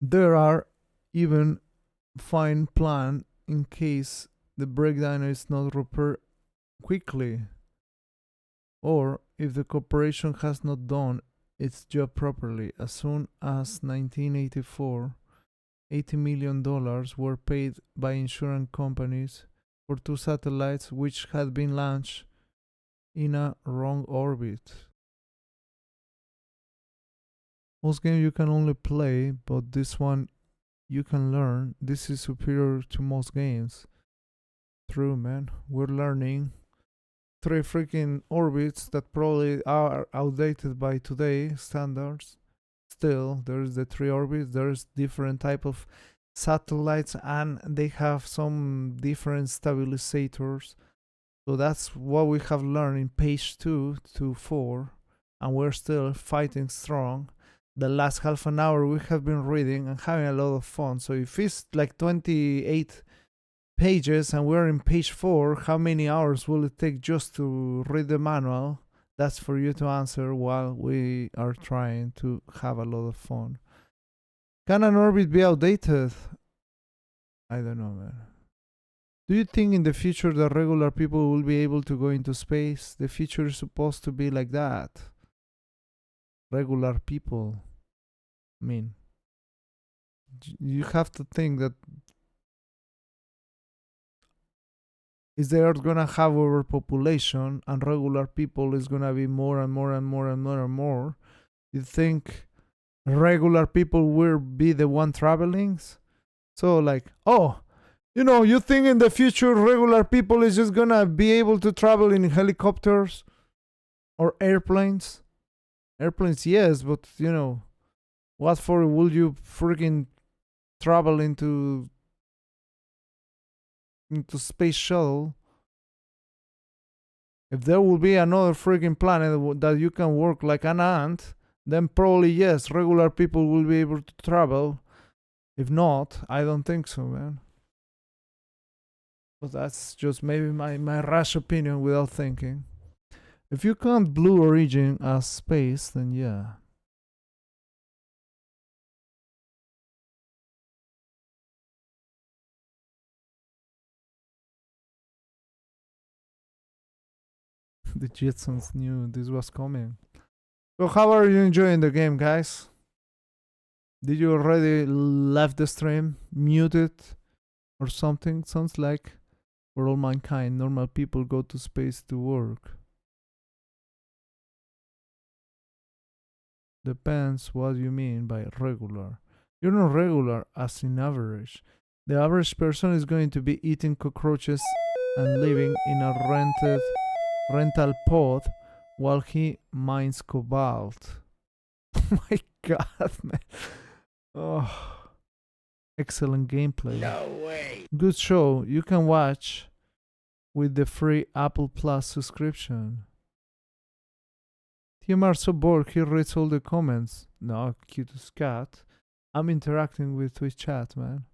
There are even fine plans in case the breakdown is not repaired quickly, or if the corporation has not done its job properly. As soon as 1984, $80 million were paid by insurance companies for 2 satellites which had been launched in a wrong orbit. Most games you can only play, but this one you can learn. This is superior to most games. True, man. We're learning 3 freaking orbits that probably are outdated by today's standards. Still, there's the 3 orbits. There's different type of satellites, and they have some different stabilizers. So that's what we have learned in page 2 to 4, and we're still fighting strong. The last half an hour we have been reading and having a lot of fun. So if it's like 28 pages and we're in page 4, how many hours will it take just to read the manual? That's for you to answer while we are trying to have a lot of fun. Can an orbit be outdated? I don't know, man. Do you think in the future that regular people will be able to go into space? The future is supposed to be like that. Regular people. I mean, you have to think that is the Earth gonna have overpopulation and regular people is gonna be more and more and more and more and more? You think regular people will be the one traveling? So like, you think in the future regular people is just gonna be able to travel in helicopters or airplanes? Airplanes, yes, but you know, what for would you freaking travel into space shuttle? If there will be another freaking planet that you can work like an ant, then probably yes, regular people will be able to travel. If not, I don't think so, man. But that's just maybe my rash opinion without thinking. If you count Blue Origin as space, then yeah. The Jetsons knew this was coming. So how are you enjoying the game, guys? Did you already left the stream, muted, or something? Sounds like for all mankind, normal people go to space to work. Depends what you mean by regular. You're not regular as in average. The average person is going to be eating cockroaches and living in a rental pod while he mines cobalt. Oh my god, man. Oh, excellent gameplay. No way. Good show. You can watch with the free Apple Plus subscription. TMR so bored he reads all the comments. No, cutest cat. I'm interacting with Twitch chat, man.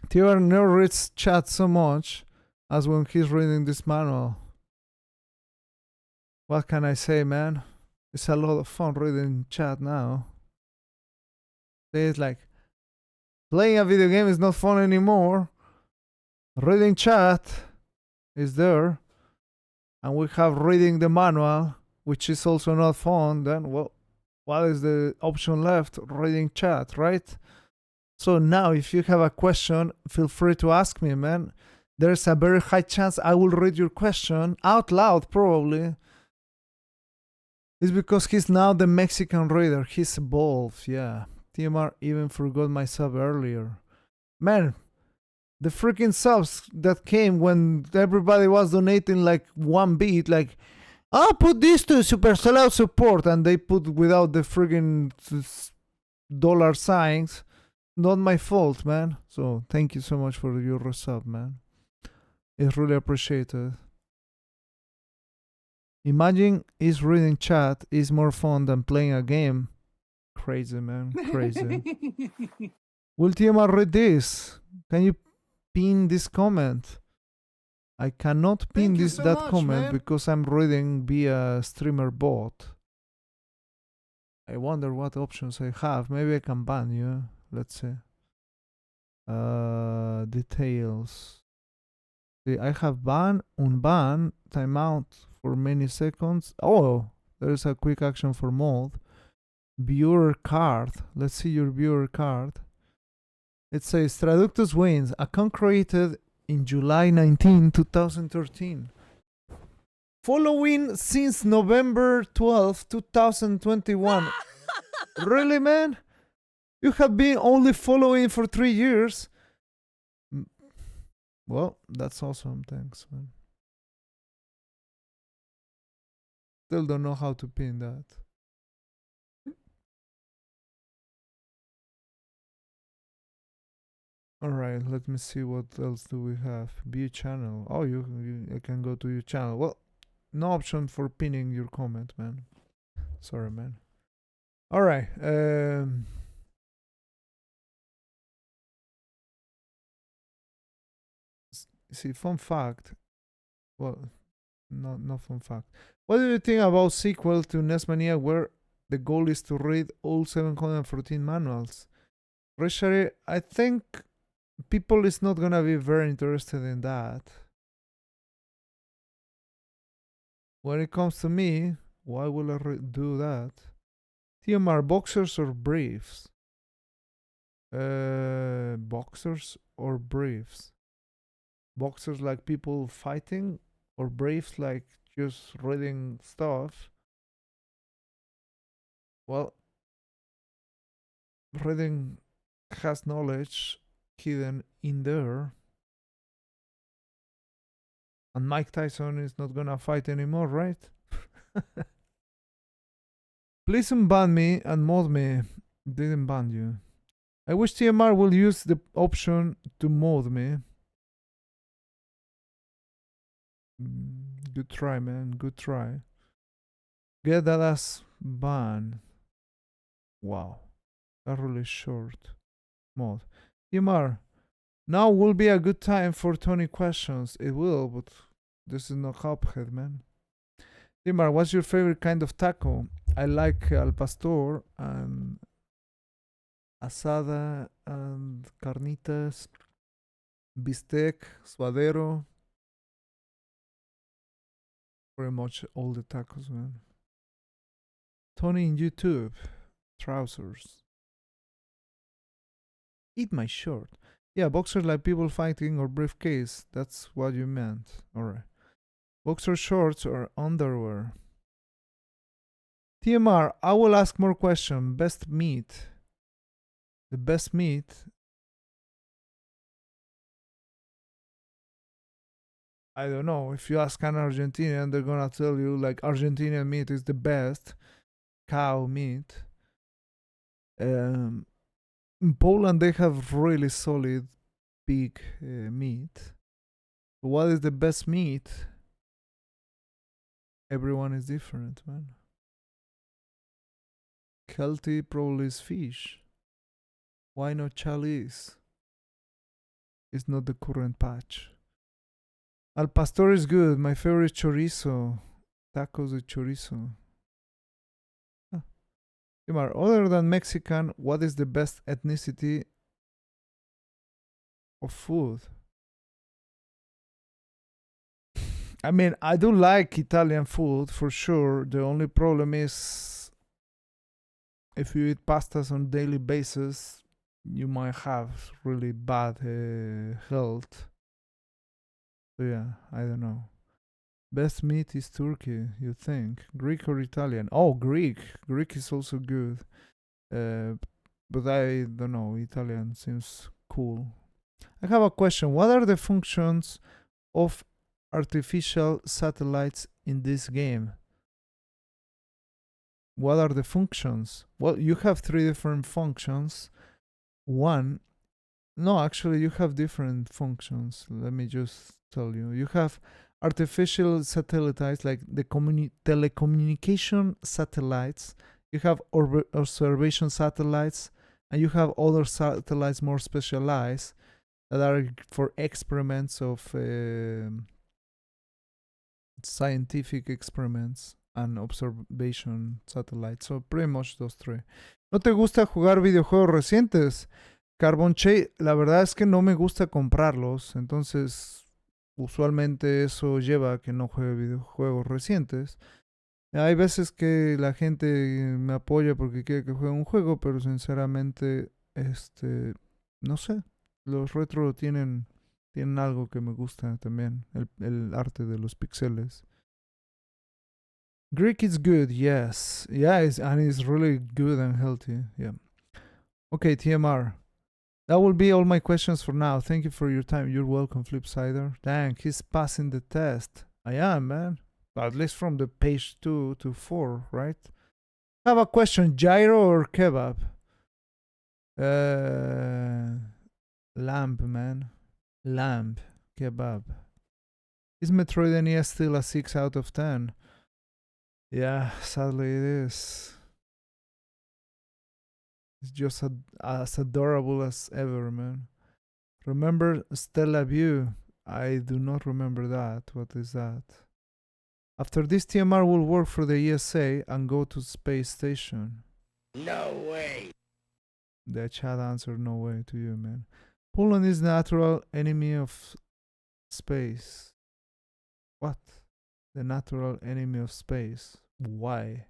TMR never reads chat so much as when he's reading this manual. What can I say, man? It's a lot of fun reading chat now. It's like playing a video game is not fun anymore. Reading chat is there. And we have reading the manual, which is also not fun. Then, well, what is the option left? Reading chat, right? So now, if you have a question, feel free to ask me, man. There's a very high chance I will read your question out loud, probably. It's because he's now the Mexican reader. He's evolved, yeah. TMR even forgot my sub earlier. Man, the freaking subs that came when everybody was donating like 1 bit, like, I'll put this to Super Sellout support, and they put without the freaking dollar signs. Not my fault, man. So thank you so much for your resub, man. It's really appreciated. Imagine is reading chat is more fun than playing a game. Crazy, man. Crazy. Will TMR read this? Can you pin this comment? I cannot pin that comment, man, because I'm reading via streamer bot. I wonder what options I have. Maybe I can ban you. Let's see. Details. See, I have ban, unban, timeout for many seconds. Oh, there is a quick action for mode. Viewer card. Let's see your viewer card. It says Traductus wins. Account created in July 19, 2013. Following since November 12, 2021. Really, man? You have been only following for 3 years? Well, that's awesome. Thanks, man. Still don't know how to pin that. Alright, let me see what else do we have. View channel. Oh, you can go to your channel. Well, no option for pinning your comment, man. Sorry, man. Alright. See, fun fact. Well, not fun fact. What do you think about sequel to NES Mania where the goal is to read all 714 manuals? Richard, I think people is not gonna be very interested in that. When it comes to me, why will I do that? TMR, boxers or briefs? Boxers or briefs? Boxers like people fighting, or briefs like just reading stuff? Well, reading has knowledge hidden in there. And Mike Tyson is not gonna fight anymore, right? Please unban me and mod me. Didn't ban you. I wish TMR will use the option to mod me. Good try, man. Good try. Get that ass ban. Wow. That really short mod. TMR. Now will be a good time for 20 questions. It will, but this is not Cuphead, man. TMR, what's your favorite kind of taco? I like al pastor and asada and carnitas, bistec, suadero. Very much all the tacos, man. Tony in YouTube. Trousers. Eat my shirt. Yeah, boxers like people fighting or briefcase. That's what you meant. Alright. Boxer shorts or underwear. TMR, I will ask more questions. Best meat. The best meat. I don't know. If you ask an Argentinian, they're gonna tell you like Argentinian meat is the best. Cow meat. In Poland, they have really solid pig meat. What is the best meat? Everyone is different, man. Healthy probably is fish. Why not chalice? It's not the current patch. Al pastor is good. My favorite chorizo. Tacos de chorizo. Other than Mexican, what is the best ethnicity of food? I mean, I do like Italian food for sure. The only problem is if you eat pastas on daily basis, you might have really bad health. So yeah, I don't know. Best meat is Turkey, you think? Greek or Italian? Oh, Greek. Greek is also good. But I don't know. Italian seems cool. I have a question. What are the functions of artificial satellites in this game? What are the functions? Well, you have 3 different functions. Actually, you have different functions. Let me just tell you. You have artificial satellites like the telecommunication satellites. You have observation satellites, and you have other satellites more specialized that are for experiments of scientific experiments and observation satellites. So pretty much those 3. ¿No te gusta jugar videojuegos recientes? Carbon Che, la verdad es que no me gusta comprarlos, entonces usualmente eso lleva a que no juegue videojuegos recientes. Hay veces que la gente me apoya porque quiere que juegue un juego, pero sinceramente, no sé, los retro tienen algo que me gusta también, el arte de los pixeles. Greek is good, yes. Yeah, and it's really good and healthy, yeah. Okay, TMR. That will be all my questions for now. Thank you for your time. You're welcome, Flipsider. Dang, he's passing the test. I am, man. At least from the page 2 to 4, right? I have a question. Gyro or kebab? Lamb, man. Lamb. Kebab. Is Metroid NES still a 6 out of 10? Yeah, sadly it is. It's just as adorable as ever, man. Remember Stella View? I do not remember that. What is that? After this, TMR will work for the ESA and go to space station. No way. The chat answered no way to you, man. Poland is natural enemy of space. What? The natural enemy of space. Why?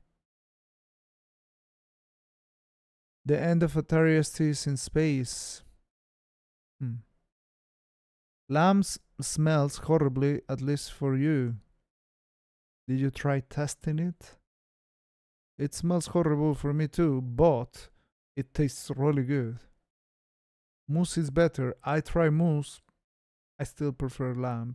The end of Atari ST is in space. Lambs smells horribly, at least for you. Did you try testing it? It smells horrible for me too, but it tastes really good. Moose is better. I try moose. I still prefer lamb.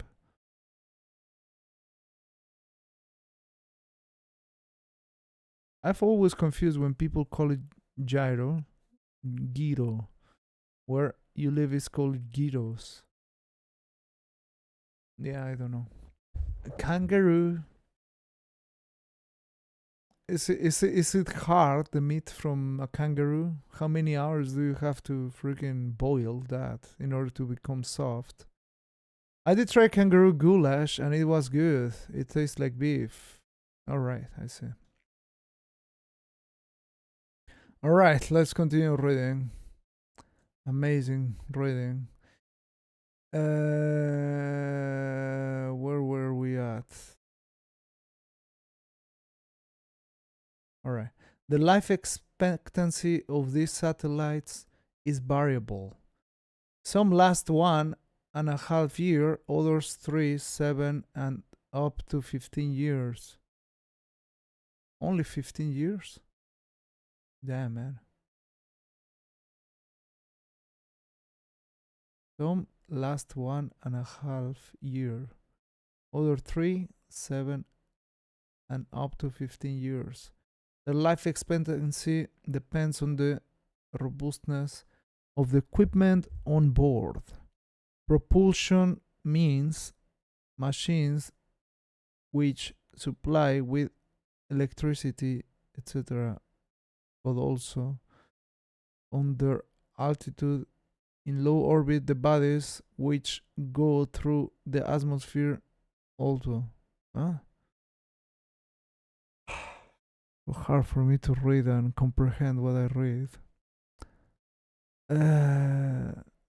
I've always confused when people call it gyro, gyro. Where you live is called gyros. Yeah, I don't know. Kangaroo. Is it hard, the meat from a kangaroo? How many hours do you have to freaking boil that in order to become soft? I did try kangaroo goulash and it was good. It tastes like beef. Alright, I see. Alright, let's continue reading. Amazing reading. Where were we at? Alright. The life expectancy of these satellites is variable. Some last 1.5 years, others 3, 7, and up to 15 years. Only 15 years? Damn, man. Some last 1.5 years, other 3, 7, and up to 15 years. The life expectancy depends on the robustness of the equipment on board. Propulsion means machines which supply with electricity, etc., but also on their altitude. In low orbit, the bodies which go through the atmosphere also. Huh? Hard for me to read and comprehend what I read.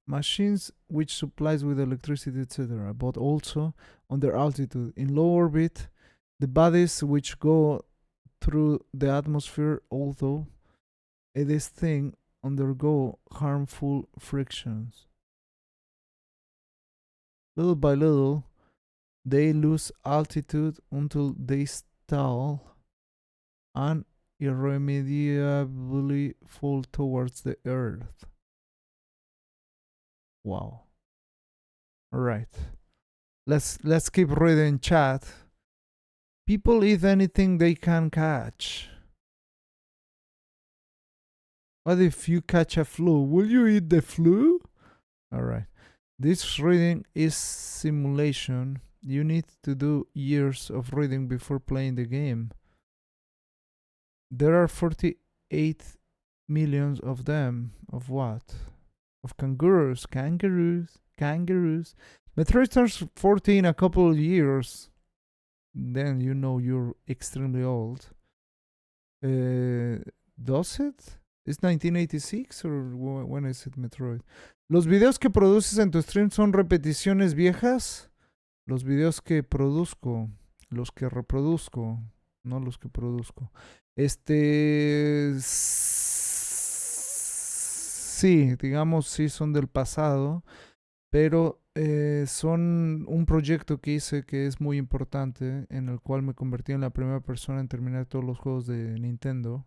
Machines which supplies with electricity, etc., but also on their altitude. In low orbit, the bodies which go through the atmosphere, although this thing undergo harmful frictions. Little by little, they lose altitude until they stall and irremediably fall towards the earth. Wow. All right. Let's keep reading chat. People eat anything they can catch. What if you catch a flu? Will you eat the flu? All right. This reading is simulation. You need to do years of reading before playing the game. There are 48 millions of them. Of what? Of kangaroos. Metroid turns 40 in a couple of years. Then you know you're extremely old. Does it? ¿Es 1986 or when is it Metroid? ¿Los videos que produces en tu stream son repeticiones viejas? Los videos que produzco, los que reproduzco, no los que produzco. Sí, digamos, sí son del pasado, pero son un proyecto que hice que es muy importante, en el cual me convertí en la primera persona en terminar todos los juegos de Nintendo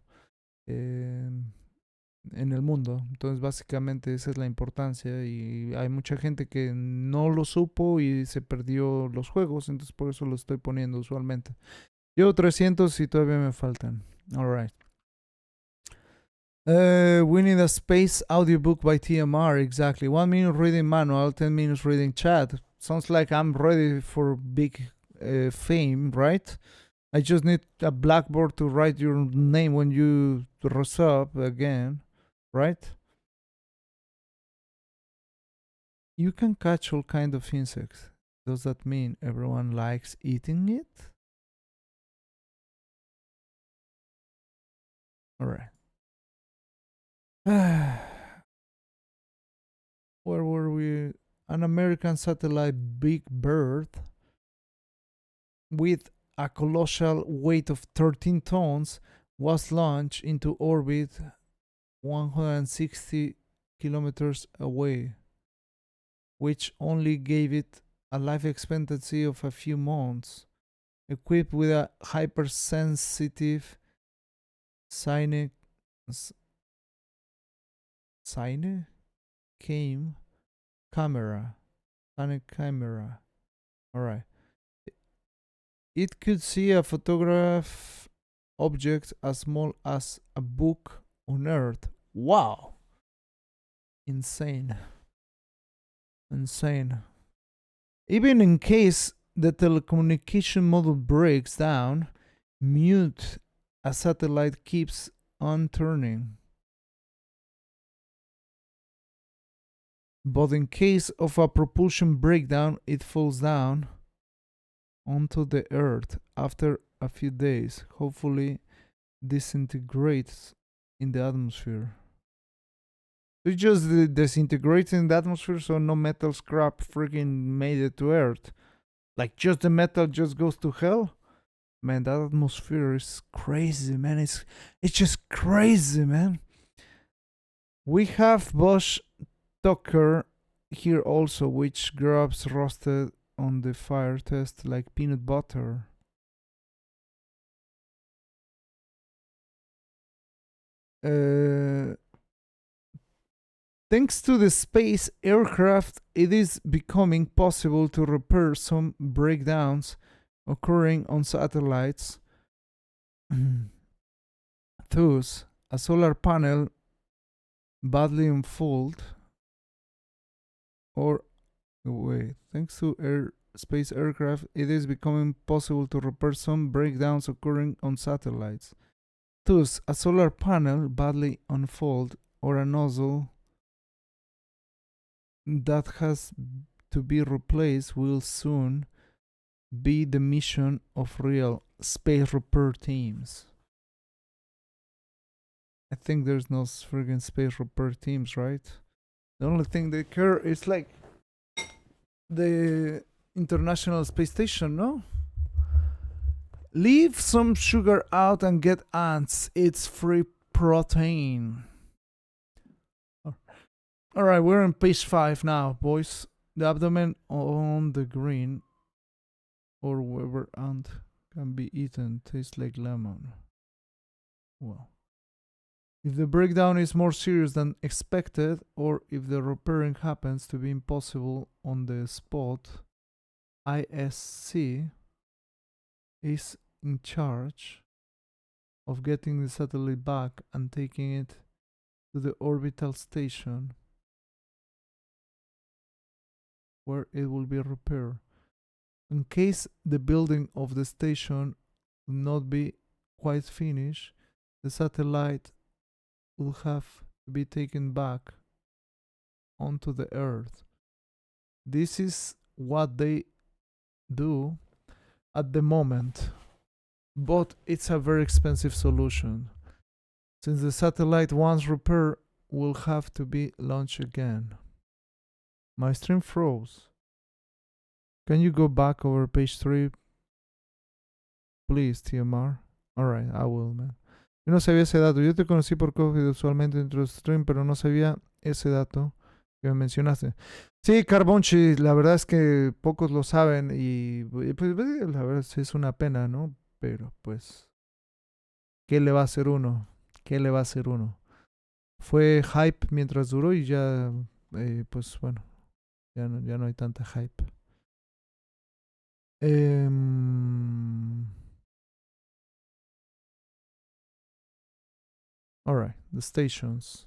en el mundo. Entonces básicamente esa es la importancia y hay mucha gente que no lo supo y se perdió los juegos, entonces por eso lo estoy poniendo usualmente. Llevo 300 y todavía me faltan. Alright. We need a space audiobook by TMR, exactly. 1 minute reading manual, 10 minutes reading chat. Sounds like I'm ready for big fame, right? I just need a blackboard to write your name when you dress up again, right? You can catch all kind of insects. Does that mean everyone likes eating it? Alright. Where were we? An American satellite Big Bird with a colossal weight of 13 tons was launched into orbit 160 kilometers away, which only gave it a life expectancy of a few months. Equipped with a hypersensitive Cine camera. Alright. It could see a photograph objects as small as a book on Earth. Wow! Insane. Insane. Even in case the telecommunication model breaks down, mute a satellite keeps on turning. But in case of a propulsion breakdown, it falls down onto the Earth after a few days, hopefully disintegrates in the atmosphere. It just disintegrates in the atmosphere, so no metal scrap freaking made it to Earth. Like just the metal just goes to hell? Man, that atmosphere is crazy, man. It's just crazy, man. We have Bosch Tucker here also, which grabs roasted on the fire test like peanut butter. Thanks to the space aircraft, it is becoming possible to repair some breakdowns occurring on satellites. Thus, a solar panel badly unfold or wait, thanks to space aircraft, it is becoming possible to repair some breakdowns occurring on satellites. Thus, a solar panel badly unfold or a nozzle that has to be replaced will soon be the mission of real space repair teams. I think there's no friggin' space repair teams, right? The only thing they care is like the International Space Station, no? Leave some sugar out and get ants. It's free protein. Alright, we're on page 5 now, boys. The abdomen on the green or wherever ant can be eaten tastes like lemon. Well, if the breakdown is more serious than expected, or if the repairing happens to be impossible on the spot, ISC is in charge of getting the satellite back and taking it to the orbital station where it will be repaired. In case the building of the station will not be quite finished, the satellite will have to be taken back onto the Earth. This is what they do at the moment, but it's a very expensive solution, since the satellite once repaired will have to be launched again. My stream froze. Can you go back over page 3? Please, TMR. Alright, I will, man. Yo no sabía ese dato. Yo te conocí por COVID usualmente dentro del stream, pero no sabía ese dato que me mencionaste. Sí, Carbonchi, la verdad es que pocos lo saben y pues la verdad es una pena, ¿no? Pero pues, ¿qué le va a hacer uno? ¿Qué le va a hacer uno? Fue hype mientras duró y ya, pues bueno, ya no hay tanta hype. Alright, the stations.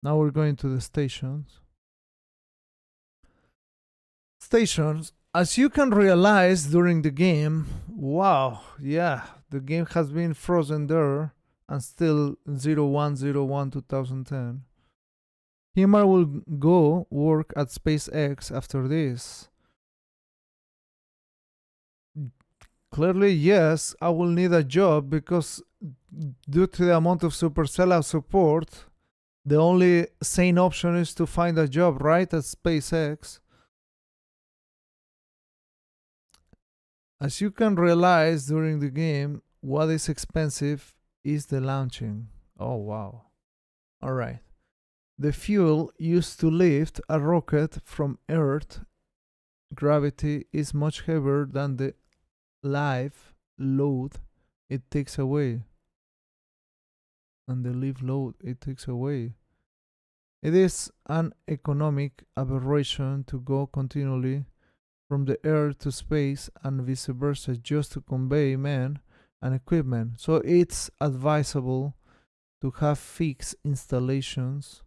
Now we're going to the stations. Stations, as you can realize during the game, wow, yeah, the game has been frozen there and still 01/01/2010. Himar will go work at SpaceX after this. Clearly, yes, I will need a job because due to the amount of Supercell support, the only sane option is to find a job right at SpaceX. As you can realize during the game, what is expensive is the launching. Oh, wow. Alright. The fuel used to lift a rocket from Earth gravity is much heavier than the live load it takes away. And the live load it takes away. It is an economic aberration to go continually from the Earth to space and vice versa just to convey men and equipment. So it's advisable to have fixed installations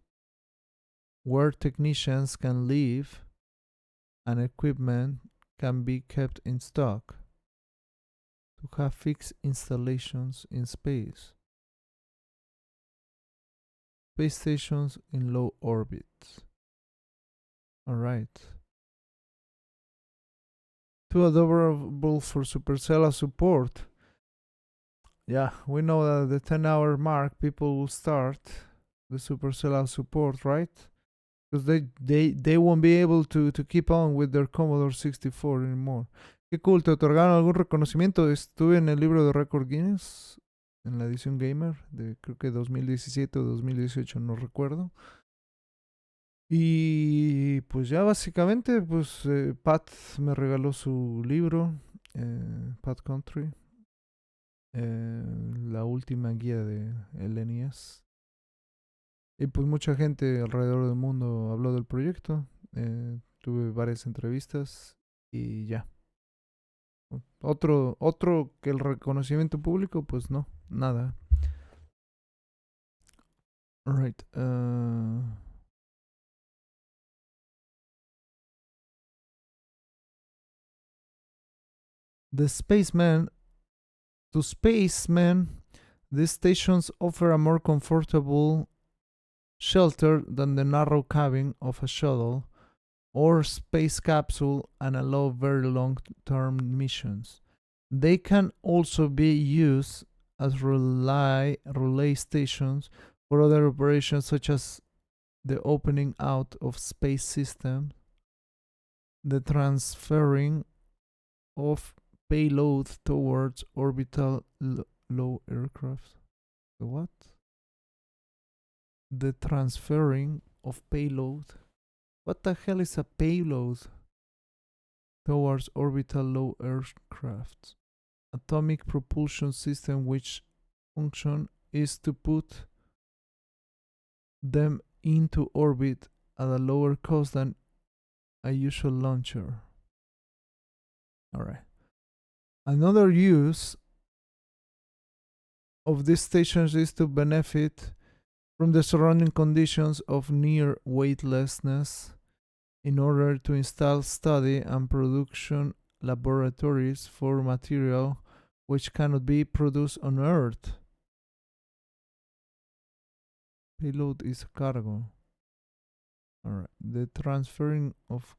where technicians can live and equipment can be kept in stock. To have fixed installations in space. Space stations in low orbit. Alright. Too adorable for Supercella support. Yeah, we know that at the 10-hour mark people will start the Supercella support, right? Because they won't be able to keep on with their Commodore 64 anymore. Qué cool, ¿te otorgaron algún reconocimiento? Estuve en el libro de récord Guinness, en la edición gamer, de creo que 2017 o 2018, no recuerdo. Y pues ya básicamente, pues Pat me regaló su libro, Pat Country, la última guía de el NES. Y pues mucha gente alrededor del mundo habló del proyecto. Tuve varias entrevistas y ya. Otro que el reconocimiento público, pues no, nada. Alright. The Spaceman. To spacemen, these stations offer a more comfortable shelter than the narrow cabin of a shuttle or space capsule and allow very long-term missions. They can also be used as relay stations for other operations such as the opening out of space systems, the transferring of payload towards orbital low aircraft. The what? The transferring of payload. What the hell is a payload? Towards orbital low aircraft. Atomic propulsion system which function is to put them into orbit at a lower cost than a usual launcher. Alright. Another use of these stations is to benefit from the surrounding conditions of near weightlessness in order to install study and production laboratories for material which cannot be produced on Earth. Payload is cargo. Alright. The transferring of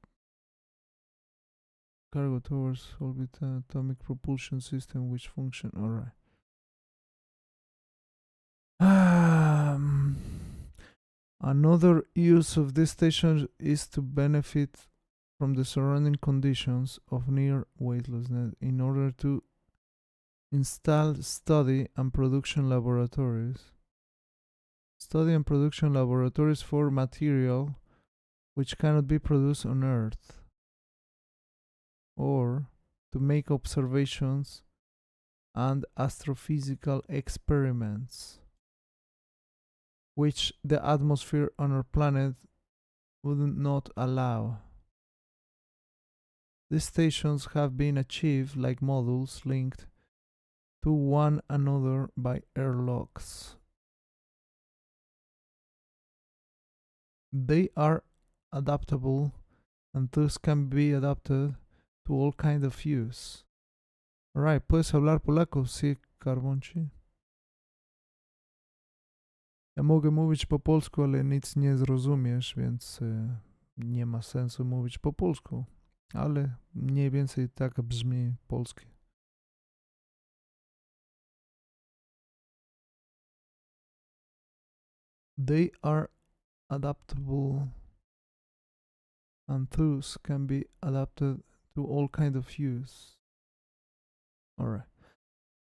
cargo towards orbit atomic propulsion system which function. Alright. Another use of this station is to benefit from the surrounding conditions of near weightlessness in order to install study and production laboratories. Study and production laboratories for material which cannot be produced on Earth. Or to make observations and astrophysical experiments which the atmosphere on our planet would not allow. These stations have been achieved like modules linked to one another by airlocks. They are adaptable and thus can be adapted to all kind of use. Alright, ¿puedes hablar polaco? Sí, Karbonci. Ja mogę mówić po polsku, ale nic nie zrozumiesz, więc nie ma sensu mówić po polsku. Ale mniej więcej tak brzmi polski. They are adaptable and thus can be adapted to all kind of use. Alright.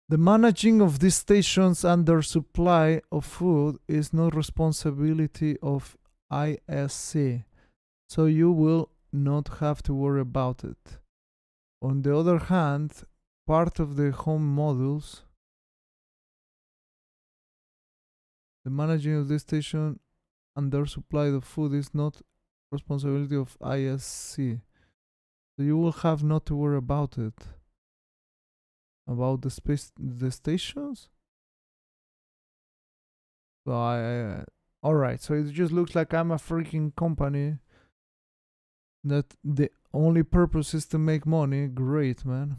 The managing of these stations and their supply of food is no responsibility of ISC, so you will not have to worry about it. On the other hand, part of the home modules, the managing of this station and their supply of food is not responsibility of ISC, so you will have not to worry about it. about the stations. So all right. So it just looks like I'm a freaking company that the only purpose is to make money. Great, man.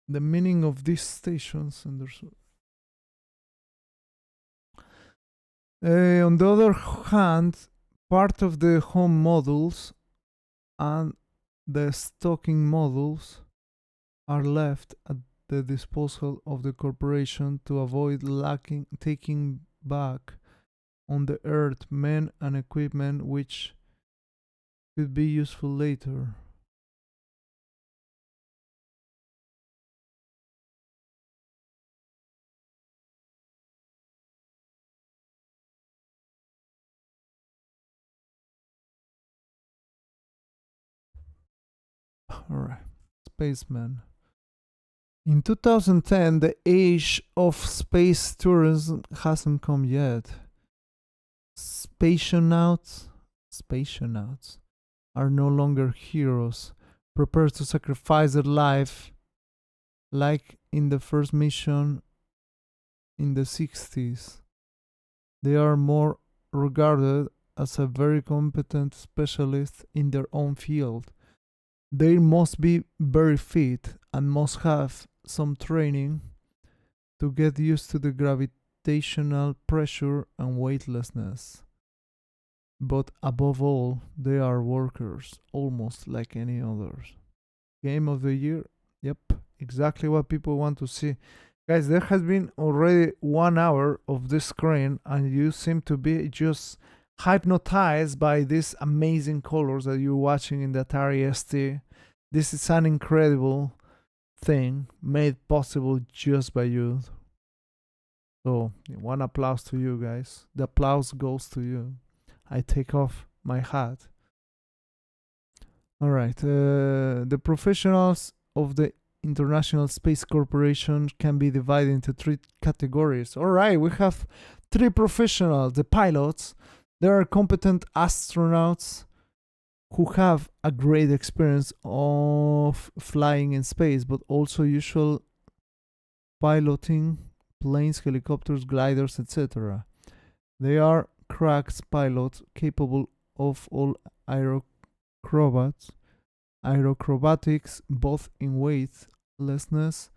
The meaning of these stations, and there's on the other hand, part of the home models and the stocking models are left at the disposal of the corporation to avoid taking back on the earth men and equipment which could be useful later. Alright, spaceman. In 2010, the age of space tourism hasn't come yet. Spationauts are no longer heroes, prepared to sacrifice their life like in the first mission in the 60s. They are more regarded as a very competent specialist in their own field. They must be very fit and must have some training to get used to the gravitational pressure and weightlessness. But above all, they are workers, almost like any others. Game of the year? Yep, exactly what people want to see. Guys, there has been already 1 hour of this screen, and you seem to be just hypnotized by these amazing colors that you're watching in the Atari ST. This is an incredible thing made possible just by you. So, one applause to you guys. The applause goes to you. I take off my hat. All right. The professionals of the International Space Corporation can be divided into 3 categories. All right, we have 3 professionals. The pilots. There are competent astronauts who have a great experience of flying in space, but also usual piloting planes, helicopters, gliders, etc. They are cracked pilots capable of all aerocrobatics, both in weightlessness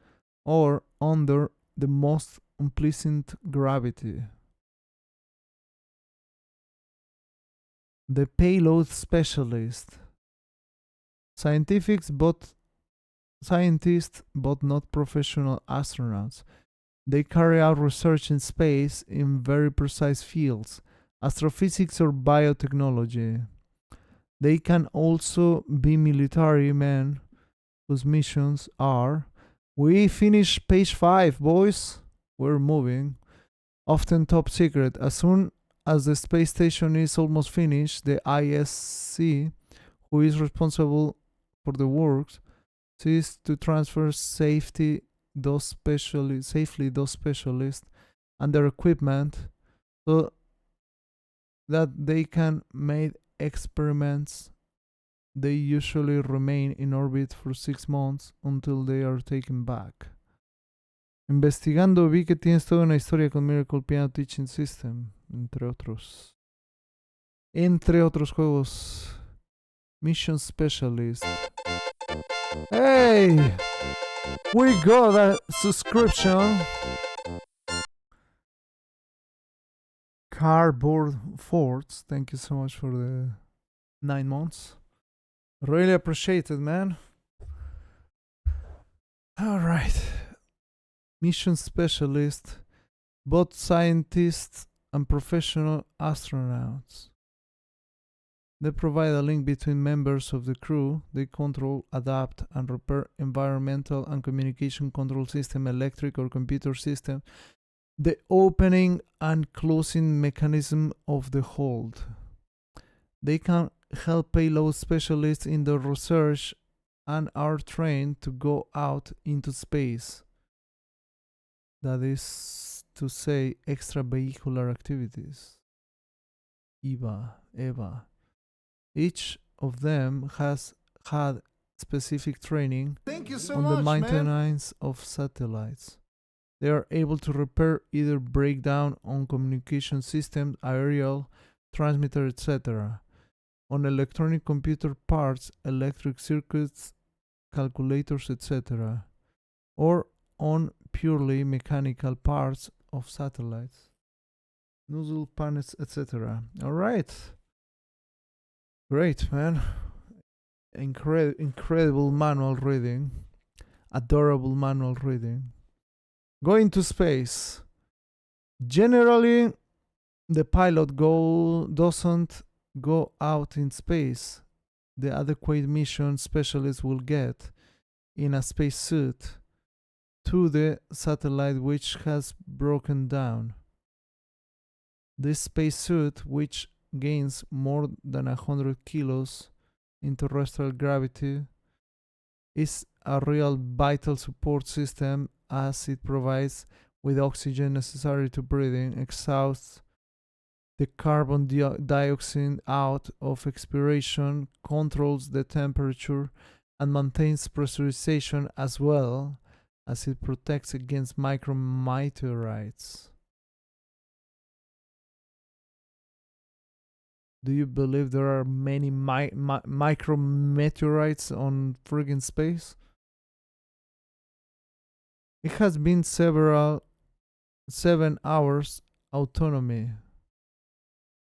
or under the most unpleasant gravity. The payload specialist. Scientists but not professional astronauts. They carry out research in space in very precise fields, astrophysics or biotechnology. They can also be military men whose missions are. We finish page 5, boys. We're moving. Often top secret. As soon as the space station is almost finished, the ISC, who is responsible for the works, sees to transfer safely those specialists and their equipment so that they can make experiments. They usually remain in orbit for 6 months until they are taken back. Investigando vi que tienes toda una historia con Miracle Piano Teaching System, entre otros. Entre otros juegos. Mission Specialist. Hey! We got a subscription. Cardboard Forts, thank you so much for the 9 months. Really appreciate it, man. Alright. Mission Specialist, both scientists and professional astronauts. They provide a link between members of the crew. They control, adapt, and repair environmental and communication control system, electric or computer system, the opening and closing mechanism of the hold. They can help payload specialists in their research and are trained to go out into space. That is to say extravehicular activities. EVA. Each of them has had specific training on the maintenance of satellites. They are able to repair either breakdown on communication systems, aerial, transmitter, etc. On electronic computer parts, electric circuits, calculators, etc. Or on purely mechanical parts of satellites, nozzle panels, etc. Alright. Great, man. Incredible manual reading. Adorable manual reading. Going to space. Generally, the pilot doesn't go out in space. The adequate mission specialist will get in a spacesuit to the satellite which has broken down. This spacesuit, which gains more than 100 kilos in terrestrial gravity, is a real vital support system as it provides with oxygen necessary to breathing, exhausts the carbon dioxide out of expiration, controls the temperature, and maintains pressurization, as well as it protects against micrometeorites. Do you believe there are many micrometeorites on friggin' space? It has been 7 hours autonomy.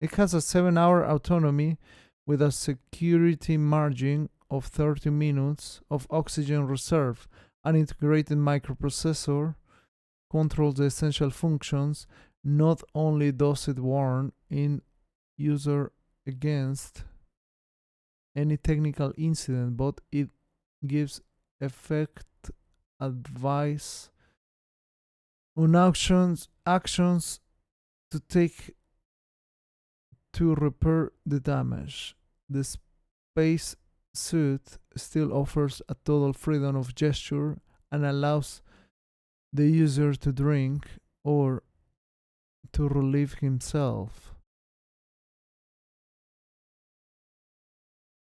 It has a 7-hour autonomy with a security margin of 30 minutes of oxygen reserve. An integrated microprocessor controls the essential functions. Not only does it warn in user against any technical incident, but it gives effect advice on actions to take to repair the damage. The space suit still offers a total freedom of gesture and allows the user to drink or to relieve himself.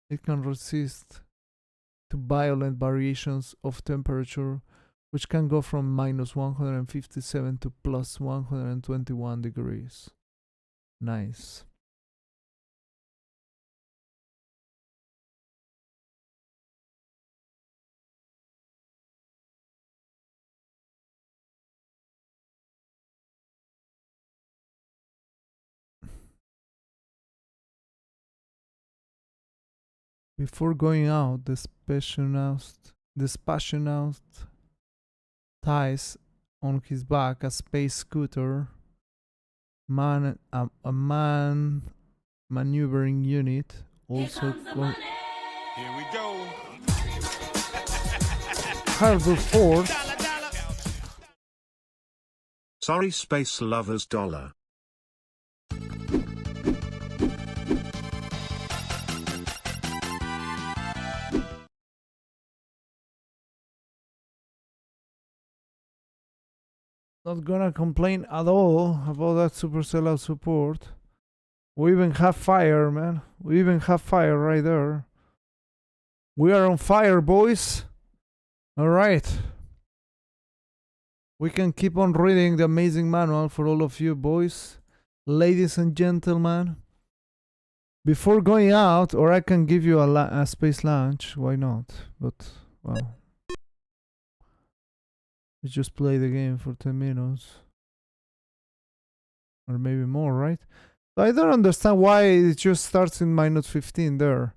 It can resist to violent variations of temperature, which can go from -157 to +121 degrees. Nice. Before going out, the spationaut ties on his back a space scooter, a man maneuvering unit, also called Here we go. Harbor Force. Sorry, space lovers dollar. Not gonna complain at all about that super sellout support. We even have fire, man. We even have fire right there. We are on fire, boys. Alright. We can keep on reading the amazing manual for all of you, boys, ladies and gentlemen. Before going out, or I can give you a space lunch. Why not? But, well. We just play the game for 10 minutes. Or maybe more, right? So I don't understand why it just starts in -15 there.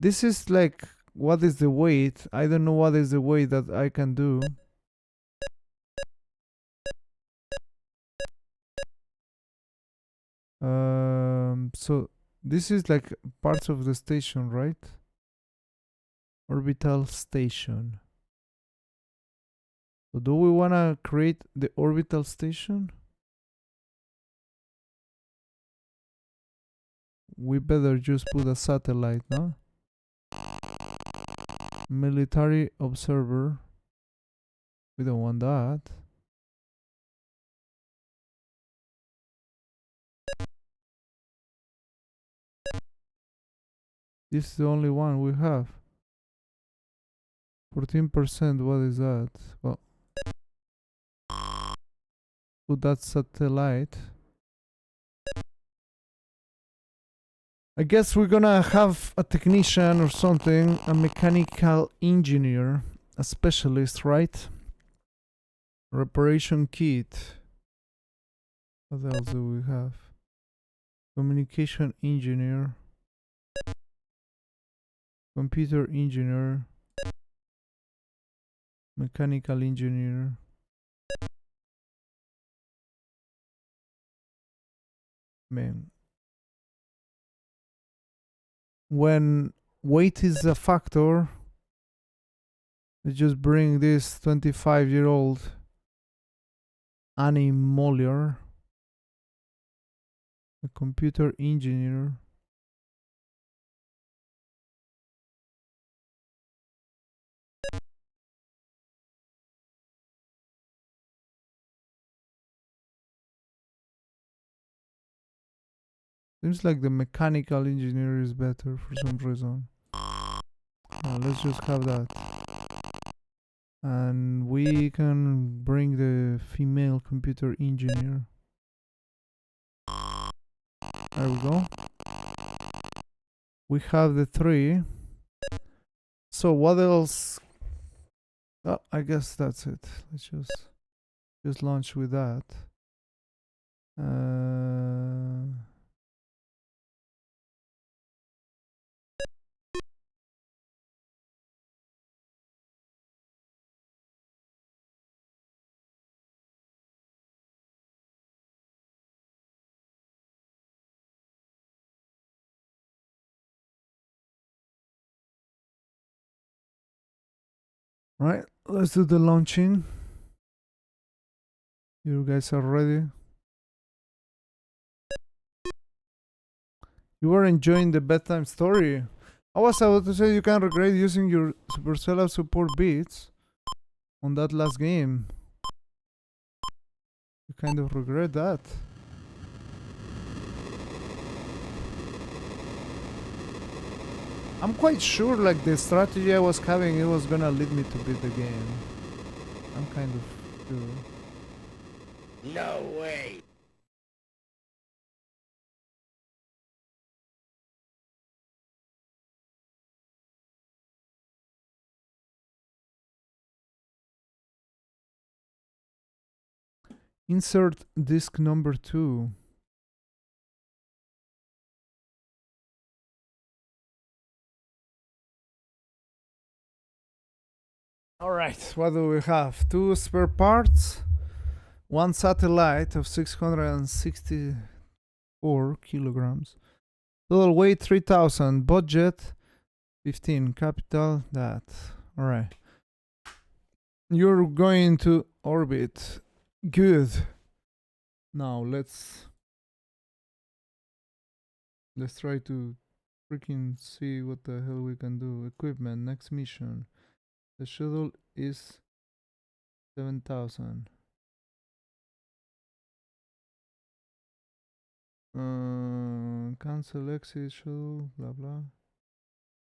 This is like, what is the weight? I don't know what is the weight that I can do. So this is like parts of the station, right? Orbital station. So do we want to create the orbital station? We better just put a satellite, no? Military observer. We don't want that. This is the only one we have. 14%, what is that? Well, put that satellite. I guess we're gonna have a technician or something, a mechanical engineer, a specialist, right? Reparation kit. What else do we have? Communication engineer. Computer engineer. Mechanical engineer. Man. When weight is a factor, we just bring this 25-year-old Annie Mollier, a computer engineer. Seems like the mechanical engineer is better for some reason. Let's just have that. And we can bring the female computer engineer. There we go. We have the 3. So what else? Oh, I guess that's it. Let's just launch with that. Right, let's do the launching. You guys are ready? You were enjoying the bedtime story. I was about to say you can regret using your Supercell support bits on that last game. You kind of regret that. I'm quite sure like the strategy I was having, it was gonna lead me to beat the game. I'm kind of sure. No way. Insert disk number 2. Alright, what do we have? 2 spare parts, 1 satellite of 664 kilograms, total weight 3000, budget 15, capital that. Alright. You're going to orbit. Good. Now let's try to freaking see what the hell we can do. Equipment, next mission. The schedule is 7,000. Cancel exit schedule, blah blah.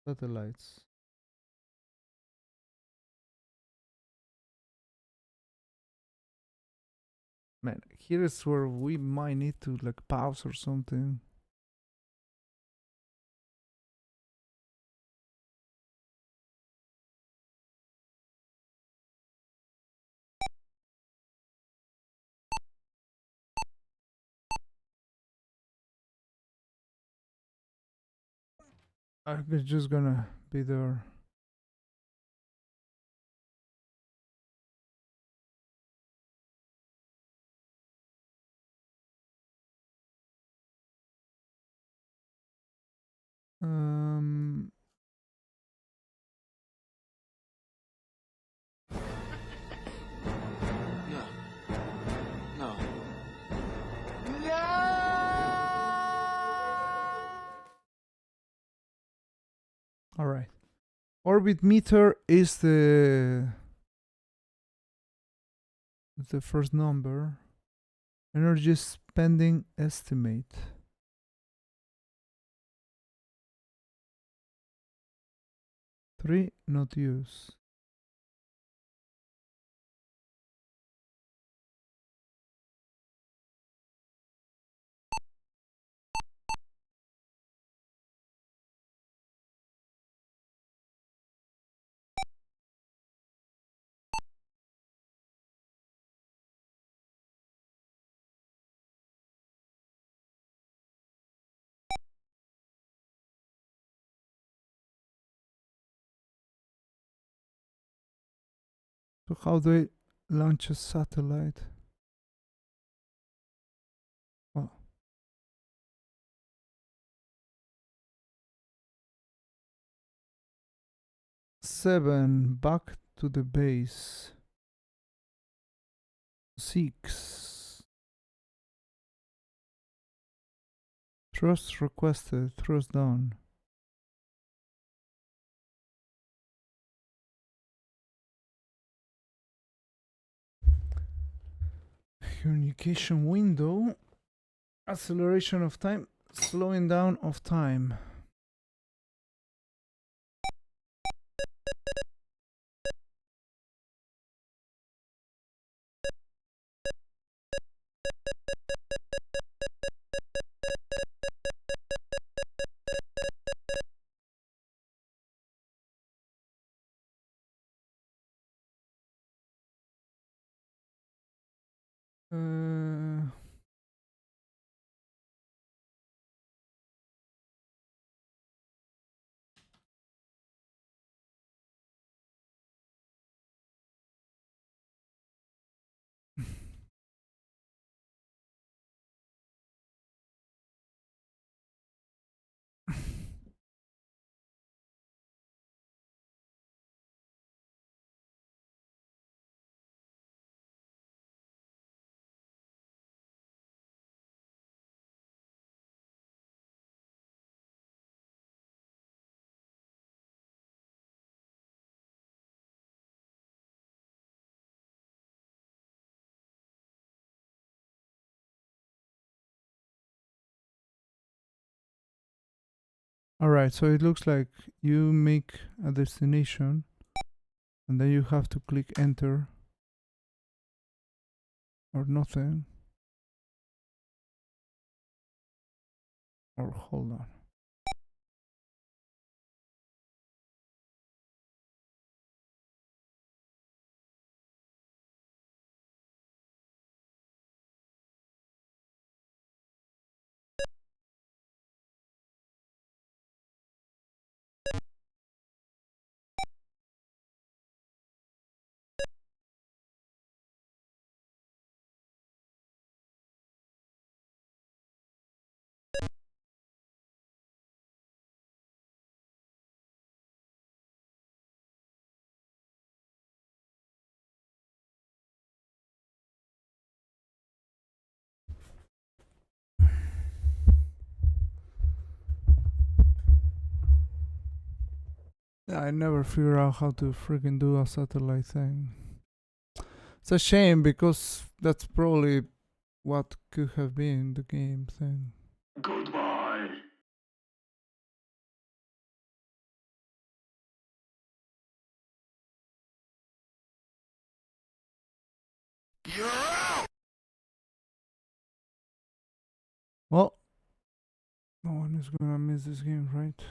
Satellites. Man, here is where we might need to like pause or something. I'm just gonna be there. All right. Orbit meter is the first number. Energy spending estimate. 3 not used. So how do I launch a satellite? Well, 7 back to the base. 6 thrust requested, thrust down. Communication window, acceleration of time, slowing down of time. Alright, so it looks like you make a destination and then you have to click enter or nothing. Or hold on. I never figure out how to freaking do a satellite thing. It's a shame because that's probably what could have been the game thing. Goodbye. You're out. Well, no one is gonna miss this game, right?